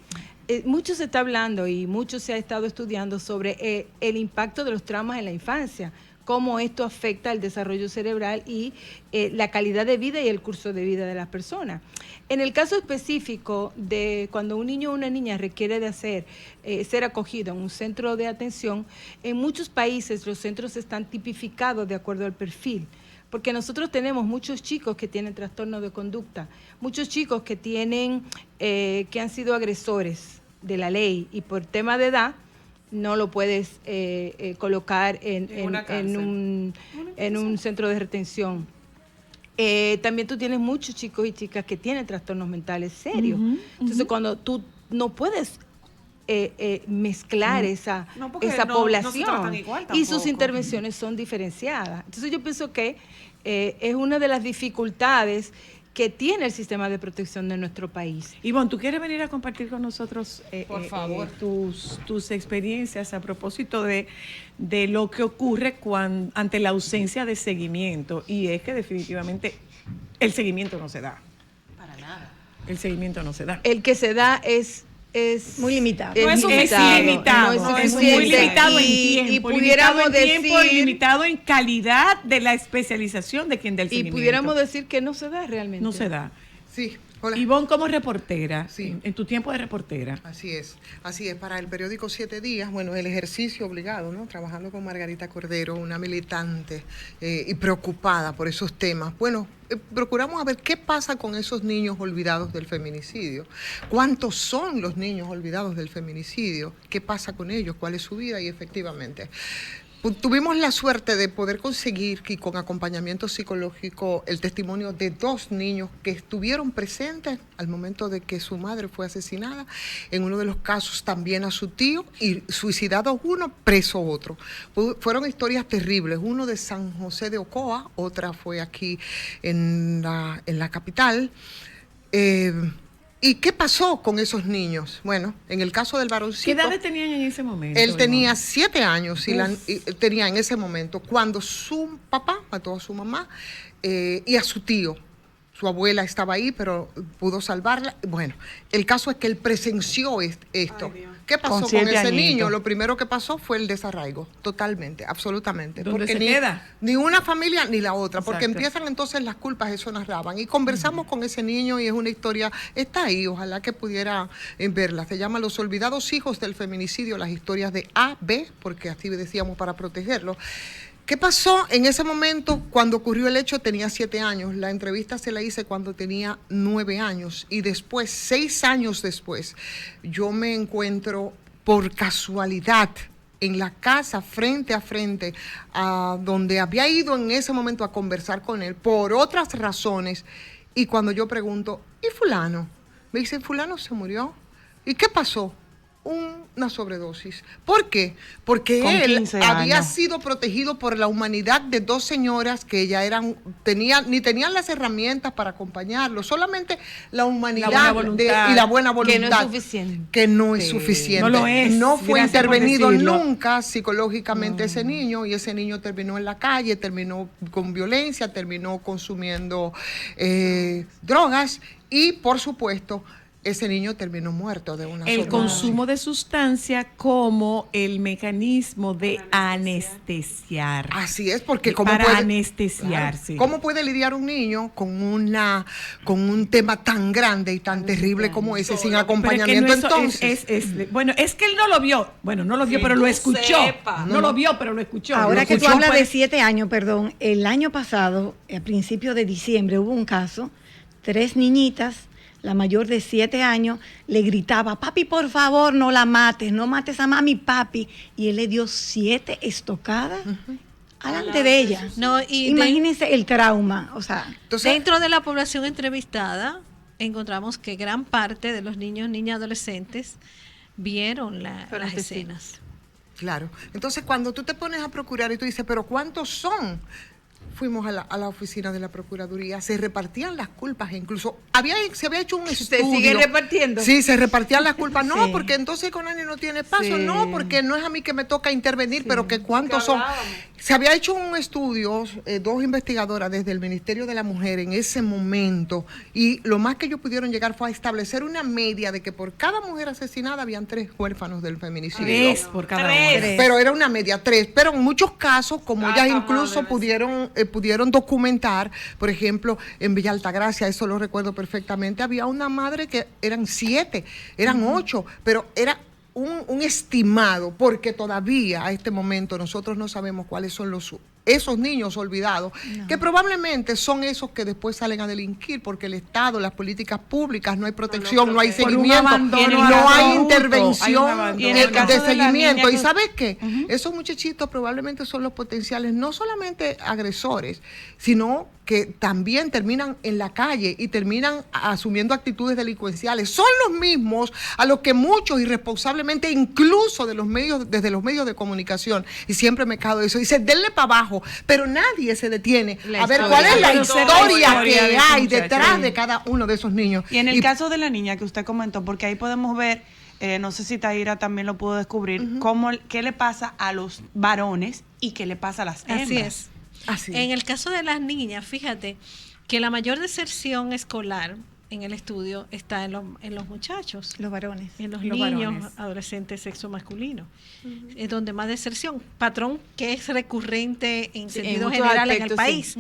mucho se está hablando y mucho se ha estado estudiando sobre el impacto de los traumas en la infancia, cómo esto afecta el desarrollo cerebral y la calidad de vida y el curso de vida de las personas. En el caso específico de cuando un niño o una niña requiere de ser acogido en un centro de atención, en muchos países los centros están tipificados de acuerdo al perfil. Porque nosotros tenemos muchos chicos que tienen trastornos de conducta, muchos chicos que tienen, que han sido agresores de la ley y por tema de edad no lo puedes colocar en un centro de retención. También tú tienes muchos chicos y chicas que tienen trastornos mentales serios. Entonces, cuando tú no puedes mezclar esa población y sus intervenciones son diferenciadas. Entonces yo pienso que es una de las dificultades que tiene el sistema de protección de nuestro país. Ivonne, ¿tú quieres venir a compartir con nosotros por favor, tus experiencias a propósito de lo que ocurre ante la ausencia de seguimiento? Y es que definitivamente el seguimiento no se da. Para nada. El seguimiento no se da. El que se da es muy limitado. No es limitado. Es muy limitado en tiempo. Y pudiéramos decir, limitado en calidad de la especialización de quien del seguimiento. Y pudiéramos decir que no se da realmente. No se da. Sí. Hola. Ivonne, como reportera, Sí. en tu tiempo de reportera. Así es. Para el periódico 7 Días, bueno, el ejercicio obligado, ¿no? Trabajando con Margarita Cordero, una militante y preocupada por esos temas. Bueno, procuramos a ver qué pasa con esos niños olvidados del feminicidio. ¿Cuántos son los niños olvidados del feminicidio? ¿Qué pasa con ellos? ¿Cuál es su vida? Y efectivamente, tuvimos la suerte de poder conseguir, y con acompañamiento psicológico, el testimonio de 2 niños que estuvieron presentes al momento de que su madre fue asesinada. En uno de los casos también a su tío, y suicidado uno, preso otro. Fueron historias terribles. Uno de San José de Ocoa, otra fue aquí en la capital. ¿Y qué pasó con esos niños? Bueno, en el caso del varoncito... ¿Qué edades tenían en ese momento? Él tenía 7 años y tenía en ese momento cuando su papá mató a su mamá y a su tío. Su abuela estaba ahí, pero pudo salvarla. Bueno, el caso es que él presenció esto. ¿Qué pasó con ese niño? Lo primero que pasó fue el desarraigo, totalmente, absolutamente. ¿Dónde se queda? Ni una familia ni la otra, porque Exacto. empiezan entonces las culpas, eso narraban. Y conversamos con ese niño y es una historia, está ahí, ojalá que pudiera verla. Se llama Los olvidados hijos del feminicidio, las historias de A, B, porque así decíamos para protegerlo. ¿Qué pasó en ese momento cuando ocurrió el hecho? Tenía 7 años. La entrevista se la hice cuando tenía 9 años. Y después, 6 años después, yo me encuentro por casualidad en la casa frente a frente, donde había ido en ese momento a conversar con él por otras razones. Y cuando yo pregunto, ¿y fulano? Me dice, fulano se murió. ¿Y qué pasó? Una sobredosis. ¿Por qué? Porque él había sido protegido por la humanidad de 2 señoras que ya ni tenían las herramientas para acompañarlo, solamente la humanidad y la buena voluntad. Que no es suficiente. Que no es suficiente. No lo es. No fue Gracias por intervenido decirlo. nunca psicológicamente ese niño, y ese niño terminó en la calle, terminó con violencia, terminó consumiendo drogas y, por supuesto, ese niño terminó muerto de una sobredosis. El consumo de sustancia como el mecanismo de anestesiar. Así es, porque para anestesiar, claro, sí. ¿Cómo puede lidiar un niño con un tema tan grande y tan terrible como ese sin acompañamiento? Entonces, bueno, es que él no lo vio. Bueno, no lo vio, pero lo escuchó. No lo vio, pero lo escuchó. Ahora que tú hablas de 7 años, perdón, el año pasado, a principios de diciembre, hubo un caso, 3 niñitas. La mayor de 7 años le gritaba, papi, por favor, no la mates, no mates a mami, papi. Y él le dio 7 estocadas delante de ella. No, imagínense el trauma. O sea, entonces, dentro de la población entrevistada, encontramos que gran parte de los niños, niñas, adolescentes vieron las escenas. Claro. Entonces, cuando tú te pones a procurar y tú dices, ¿pero cuántos son? Fuimos a la oficina de la Procuraduría, se repartían las culpas, incluso se había hecho un estudio. ¿Se sigue repartiendo? Sí, se repartían las culpas. No, Sí. porque entonces Conani no tiene paso, Sí. no, porque no es a mí que me toca intervenir, pero que cuántos son. Se había hecho un estudio, 2 investigadoras desde el Ministerio de la Mujer en ese momento, y lo más que ellos pudieron llegar fue a establecer una media de que por cada mujer asesinada habían 3 huérfanos del feminicidio. 3 por cada uno. Pero era una media 3, pero en muchos casos, como ellas incluso pudieron documentar, por ejemplo, en Villa Altagracia, eso lo recuerdo perfectamente, había una madre que eran 7, eran 8, pero era un estimado, porque todavía a este momento nosotros no sabemos cuáles son esos niños olvidados, que probablemente son esos que después salen a delinquir, porque el Estado, las políticas públicas, no hay protección, no hay seguimiento, no hay intervención de seguimiento. ¿Y sabes qué? Esos muchachitos probablemente son los potenciales, no solamente agresores, sino que también terminan en la calle y terminan asumiendo actitudes delincuenciales. Son los mismos a los que muchos irresponsablemente, incluso desde los medios de comunicación, y siempre me cago de eso, dicen, denle para abajo, pero nadie se detiene a ver cuál es la historia que hay detrás de cada uno de esos niños. Y en el caso de la niña que usted comentó, porque ahí podemos ver, no sé si Taira también lo pudo descubrir, qué le pasa a los varones y qué le pasa a las hembras. Así es. En el caso de las niñas, fíjate que la mayor deserción escolar en el estudio está en los muchachos, Los varones. en los Los niños, varones. adolescentes, sexo masculino. Es donde más deserción, patrón que es recurrente en sentido muchos general en el aspectos, país.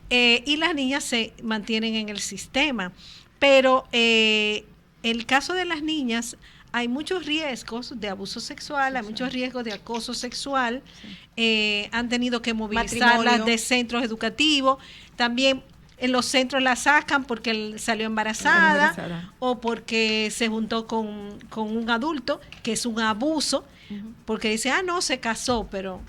Y las niñas se mantienen en el sistema. Pero el caso de las niñas, hay muchos riesgos de abuso sexual, hay muchos riesgos de acoso sexual. Han tenido que movilizarlas Matrimonio. de centros educativos. También en los centros la sacan porque salió embarazada o porque se juntó con un adulto, que es un abuso, porque dice, no, se casó, pero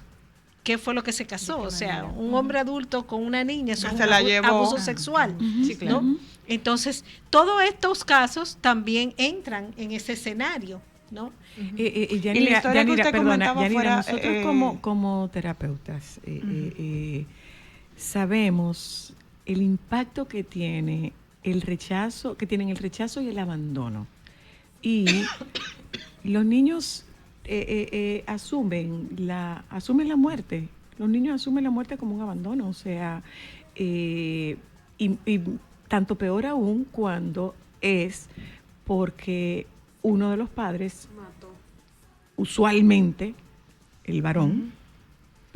¿qué fue lo que se casó? O sea, un hombre adulto con una niña, eso es Se un la llevó. abuso sexual. Sí, claro. ¿no? Entonces, todos estos casos también entran en ese escenario, ¿no? Y la historia que usted comentaba fuera, nosotros como terapeutas sabemos el impacto que tiene el rechazo, tienen el rechazo y el abandono. Y los niños asumen la muerte. Los niños asumen la muerte como un abandono, o sea, y tanto peor aún cuando es porque uno de los padres, usualmente el varón,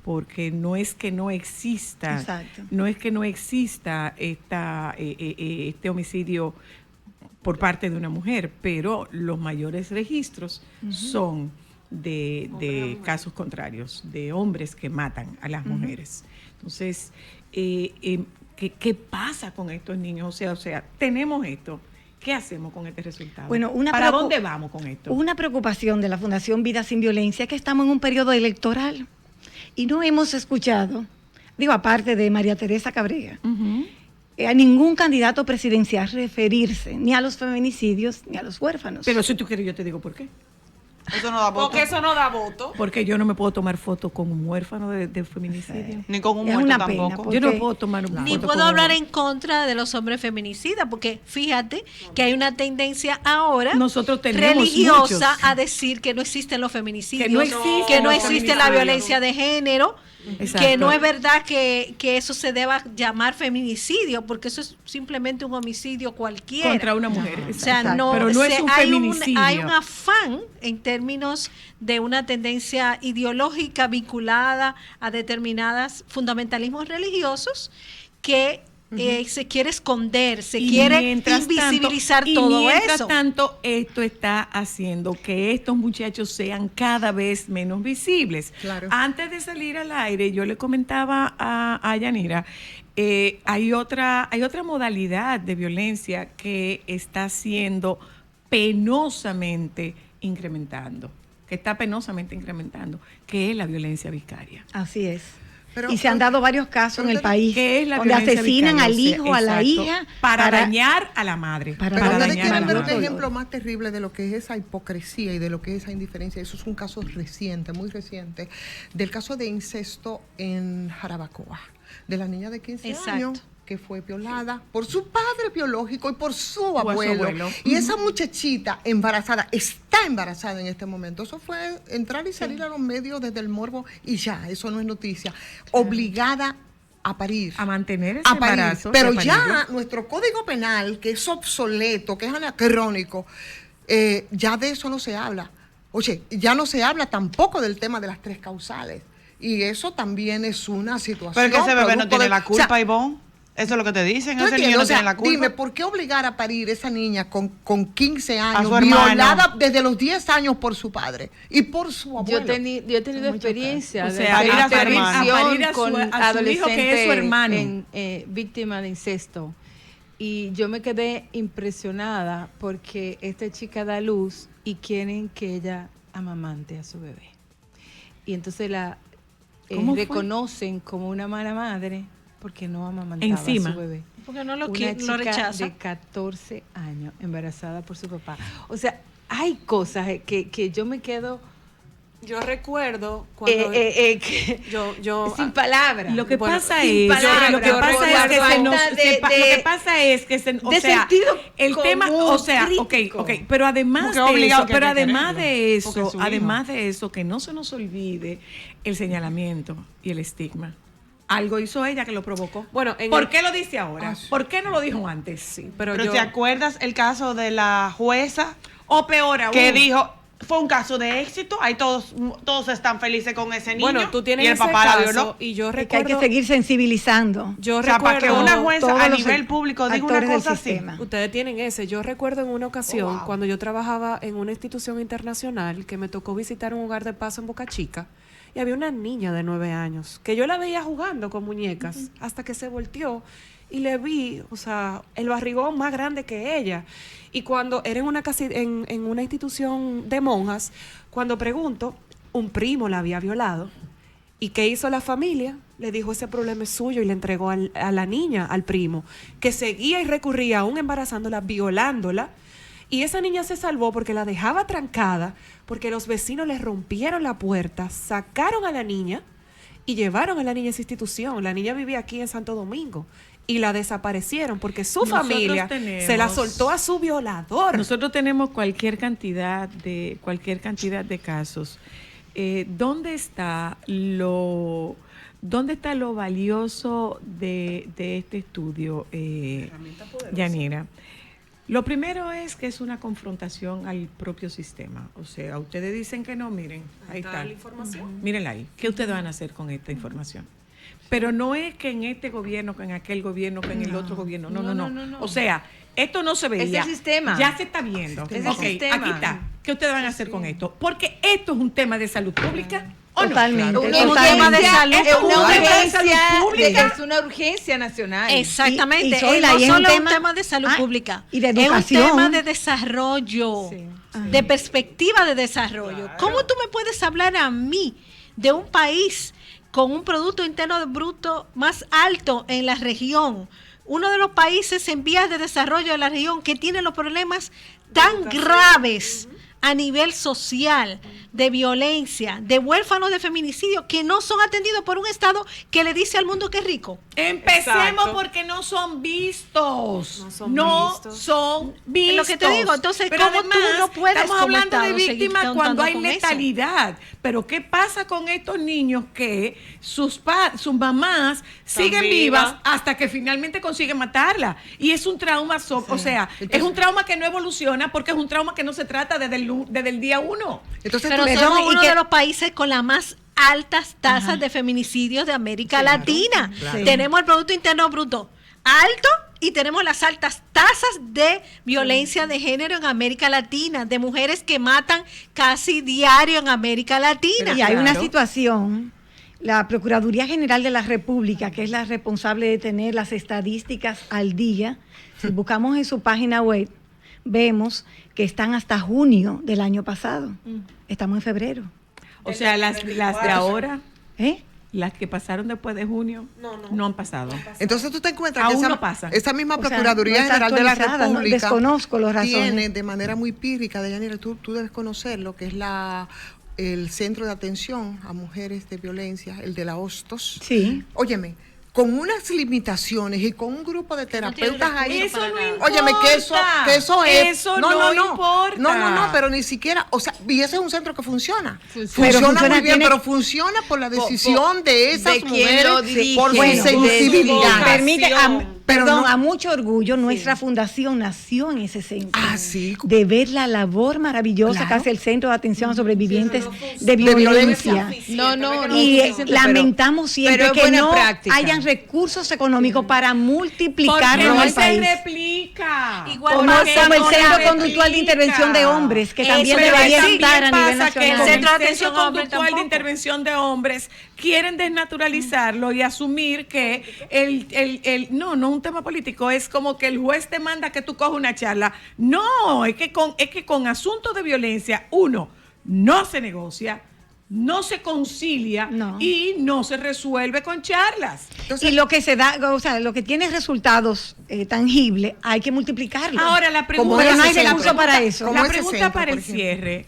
porque no es que no exista, Exacto. no es que no exista este homicidio por parte de una mujer, pero los mayores registros son de casos contrarios, de hombres que matan a las mujeres. Entonces, ¿qué pasa con estos niños? O sea, tenemos esto. ¿Qué hacemos con este resultado? Bueno, ¿Para dónde vamos con esto? Una preocupación de la Fundación Vida Sin Violencia es que estamos en un periodo electoral y no hemos escuchado, aparte de María Teresa Cabrera, a ningún candidato presidencial referirse ni a los feminicidios ni a los huérfanos. Pero si tú quieres, yo te digo por qué. Eso no da voto. Porque eso no da voto. Porque yo no me puedo tomar foto con un huérfano de feminicidio. Ni con un Es muerto una pena, tampoco. Yo no puedo tomar una Ni foto puedo con hablar un- en contra de los hombres feminicidas, porque fíjate que hay una tendencia ahora Nosotros tenemos religiosa muchos. a decir que no existen los feminicidios, Que no existen que no los existe feminicidios. la violencia de género, Exacto. que no es verdad que eso se deba llamar feminicidio, porque eso es simplemente un homicidio cualquiera. Contra una mujer. O sea, exacto. no, Pero no es un hay feminicidio. hay un afán en términos de una tendencia ideológica vinculada a determinados fundamentalismos religiosos que se quiere esconder, se Y quiere mientras invisibilizar tanto, todo y mientras eso. tanto, esto está haciendo que estos muchachos sean cada vez menos visibles. Claro. Antes de salir al aire, yo le comentaba a Yanira, hay otra modalidad de violencia que está siendo penosamente incrementando, que es la violencia vicaria. Así es. Pero- y se han dado varios casos en el país ¿Qué es la donde violencia asesinan vicaria? al O sea, hijo, a la exacto, hija, para dañar a la madre. para Pero dañar ustedes a quieren la ver un madre. ejemplo más terrible de lo que es esa hipocresía y de lo que es esa indiferencia. Eso es un caso reciente, muy reciente, del caso de incesto en Jarabacoa, de la niña de 15 Exacto. años que fue violada por su padre biológico y por su su abuelo. abuelo. Y esa muchachita embarazada, está embarazada en este momento. Eso fue entrar y salir a los medios desde el morbo y ya, eso no es noticia. Obligada a parir. A mantener ese A parir. embarazo. Pero y a ya parirlo. nuestro código penal, que es obsoleto, que es anacrónico, ya de eso no se habla. Oye, ya no se habla tampoco del tema de las 3 causales. Y eso también es una situación. Pero que ese bebé no producto tiene de- la culpa, o sea, Ivonne. Eso es lo que te dicen. ¿tú Ese entiendes? niño no O sea, tiene la culpa. dime, ¿por qué obligar a parir esa niña con 15 años, su hermano. violada desde los 10 años por su padre y por su abuelo? Yo he tenido experiencia O de sea, parir a su hermano. intervención parir a su con hijo, que es su adolescentes hermano. víctimas de incesto. Y yo me quedé impresionada porque esta chica da luz y quieren que ella amamante a su bebé. Y entonces la ¿Cómo fue? reconocen como una mala madre porque no amamantaba Encima. a su bebé. Porque no lo Una quiere, chica lo rechaza. de 14 años embarazada por su papá. O sea, hay cosas que yo me quedo Yo recuerdo cuando yo sin palabras. Lo que Bueno, pasa sin es, palabras, lo que por pasa la es que se nos, falta se pa- de- lo que pasa es que se, o de sea, sentido el tema, común, o sea, crítico. ok, pero además Porque de obligado eso, que pero hay que además quererlo, de porque es eso, su además de eso, que no se nos olvide el señalamiento y el estigma. Algo hizo ella que lo provocó. Bueno, ¿Por qué lo dice ahora? ¿Por qué no lo dijo antes? Sí, Pero ¿te acuerdas el caso de la jueza? O peor aún. Que dijo, fue un caso de éxito, ahí todos están felices con ese niño. Bueno, tú tienes y el ese papá la caso, violó. y yo Es que recuerdo... hay que seguir sensibilizando. Yo O sea, para que recuerdo... una jueza todos a los nivel público diga una actores del cosa así. sistema. Ustedes tienen ese. Yo recuerdo en una ocasión, cuando yo trabajaba en una institución internacional, que me tocó visitar un hogar de paso en Boca Chica, y había una niña de 9 años, que yo la veía jugando con muñecas, hasta que se volteó y le vi, o sea, el barrigón más grande que ella. Y cuando era en una institución de monjas, cuando pregunto, un primo la había violado. ¿Y qué hizo la familia? Le dijo, ese problema es suyo, y le entregó a la niña, al primo, que seguía y recurría, aún embarazándola, violándola. Y esa niña se salvó porque la dejaba trancada, porque los vecinos le rompieron la puerta, sacaron a la niña y llevaron a la niña a esa institución. La niña vivía aquí en Santo Domingo y la desaparecieron porque su familia se la soltó a su violador. Nosotros tenemos cualquier cantidad de casos. ¿Dónde está lo valioso de este estudio, Yanira? Lo primero es que es una confrontación al propio sistema. O sea, ustedes dicen que no, miren, ahí está la información. Mírenla ahí. ¿Qué ustedes van a hacer con esta información? Pero no es que en este gobierno, que en aquel gobierno, que en el otro gobierno. No. O sea, esto no se veía. Es el sistema. Ya se está viendo. Es el Ok, sistema. aquí está. ¿Qué ustedes van a hacer con esto? Porque esto es un tema de salud pública. ¿O no? Totalmente. Claro. Es un tema de salud Es un tema de salud pública. Es una urgencia nacional. Exactamente. Y Zoila, no y es solo un es un tema- tema de salud pública. y de educación. Es un tema de desarrollo, de perspectiva de desarrollo. ¿Cómo tú me puedes hablar a mí de un país con un Producto Interno Bruto más alto en la región? Uno de los países en vías de desarrollo de la región que tiene los problemas tan graves a nivel social, de violencia, de huérfanos de feminicidio, que no son atendidos por un Estado que le dice al mundo que es rico. Empecemos Exacto. porque no son vistos. No No son son vistos. Es lo que te digo. Entonces, Pero ¿cómo tú no puedes estamos como hablando de Estado seguir víctimas contando cuando hay con eso? letalidad. Pero ¿qué pasa con estos niños que sus mamás siguen vivas hasta que finalmente consiguen matarla? Y es un trauma, o sea, es un trauma que no evoluciona porque es un trauma que no se trata desde el día uno. Entonces, Pero tú- somos y uno que- de los países con las más altas tasas de feminicidios de América Latina. claro. Tenemos el Producto Interno Bruto alto y tenemos las altas tasas de violencia de género en América Latina, de mujeres que matan casi diario en América Latina. Y hay una Claro. situación, la Procuraduría General de la República, que es la responsable de tener las estadísticas al día, si buscamos en su página web, vemos que están hasta junio del año pasado. Estamos en febrero. O sea, las de ahora, ¿Eh? las que pasaron después de junio, no han pasado. Entonces tú te encuentras Aún que no pasa. esa misma O sea, Procuraduría no está General de la actualizada, no, República desconozco las razones. tiene de manera muy pírrica, Deyanira, tú debes conocerlo, que es el Centro de Atención a Mujeres de Violencia, el de la Hostos. Sí. Óyeme, con unas limitaciones y con un grupo de terapeutas ahí. Eso no importa. Óyeme, que eso es. Eso no importa. No, pero ni siquiera, o sea, y ese es un centro que funciona. Pero Funciona funciona, muy bien, tiene- pero funciona por la decisión de esas de quien lo mujeres, dirige, por su Bueno, sensibilidad. permite, Pero perdón, no- a mucho orgullo, nuestra fundación nació en ese centro. Ah, sí. De ver la labor maravillosa Claro. que hace el Centro de Atención a Sobrevivientes de violencia. Violencia. No, Y suficiente, lamentamos siempre pero es que buena no práctica. hayan recursos económicos para Porque multiplicarlo en no el se país. replica. Igual Como, pasa como el con Centro la Conductual de Intervención de Hombres, que también Pero debería también estar a nivel pasa que el nacional. Centro de Centro Atención a Hombres Conductual de tampoco. Intervención de Hombres quieren desnaturalizarlo y asumir que no un tema político, es como que el juez te manda que tú cojas una charla. No, es que con asuntos de violencia, uno, no se negocia, no se concilia No. y no se resuelve con charlas. Y lo que se da, o sea, lo que tiene resultados tangibles, hay que multiplicarlo. Ahora la pregunta, Pero no hay ese centro. recursos para eso. Como La ese pregunta centro, para por el ejemplo. cierre.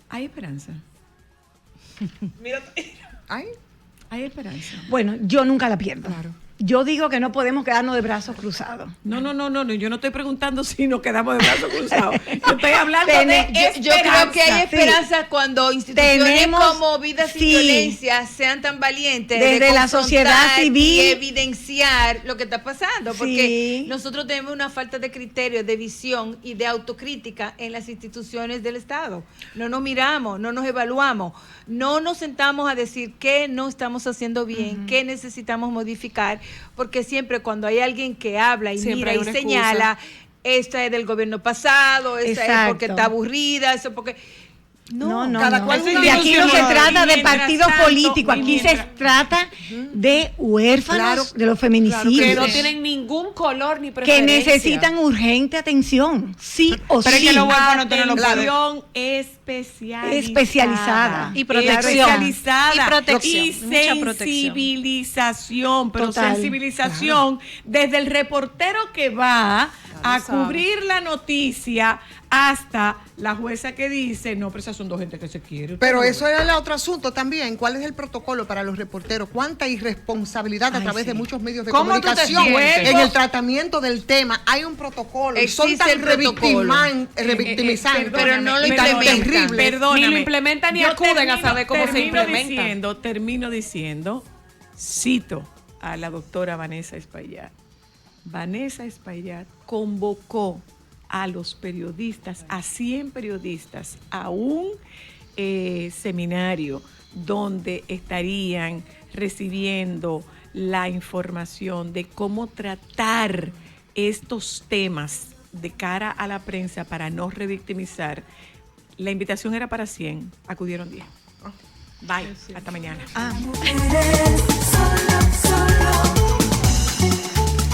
¿Hay esperanza? Ay, Hay esperanza. Bueno, yo nunca la pierdo. claro. yo digo que no podemos quedarnos de brazos cruzados. No, yo no estoy preguntando si nos quedamos de brazos cruzados. Yo estoy hablando de esperanza. Yo creo que hay esperanza cuando instituciones como Vida Sin Violencia sean tan valientes desde la sociedad civil y evidenciar lo que está pasando, porque nosotros tenemos una falta de criterio, de visión y de autocrítica en las instituciones del Estado. No nos miramos, no nos evaluamos, no nos sentamos a decir qué no estamos haciendo bien, qué necesitamos modificar, porque siempre cuando hay alguien que habla y siempre mira y señala, esta es del gobierno pasado, esta es porque está aburrida, eso porque... No. cual y aquí no se trata de partidos políticos, aquí se trata de huérfanos, de los feminicidios. Que no tienen ningún color ni preferencia. Que necesitan urgente atención, sí o pero sí. es que los huérfanos tienen atención especializada. Y protección. Y protección. Y Mucha protección. sensibilización, pero Total. sensibilización desde el reportero que va a cubrir la noticia hasta la jueza que dice, no, pero esas son dos gente que se quieren. Pero eso era el otro asunto también. ¿Cuál es el protocolo para los reporteros? ¿Cuánta irresponsabilidad a través de muchos medios de ¿Cómo tú te comunicación sientes? en el tratamiento del tema? Hay un protocolo. Y son Existe tan el protocolo. revictimizantes pero no lo y tan implementan. terribles. Ni lo implementan ni acuden a saber cómo se implementa. Termino diciendo, cito a la doctora Vanessa Espaillat. Vanessa Espaillat convocó a los periodistas, a 100 periodistas, a un seminario donde estarían recibiendo la información de cómo tratar estos temas de cara a la prensa para no revictimizar. La invitación era para 100, acudieron 10. Bye, hasta mañana.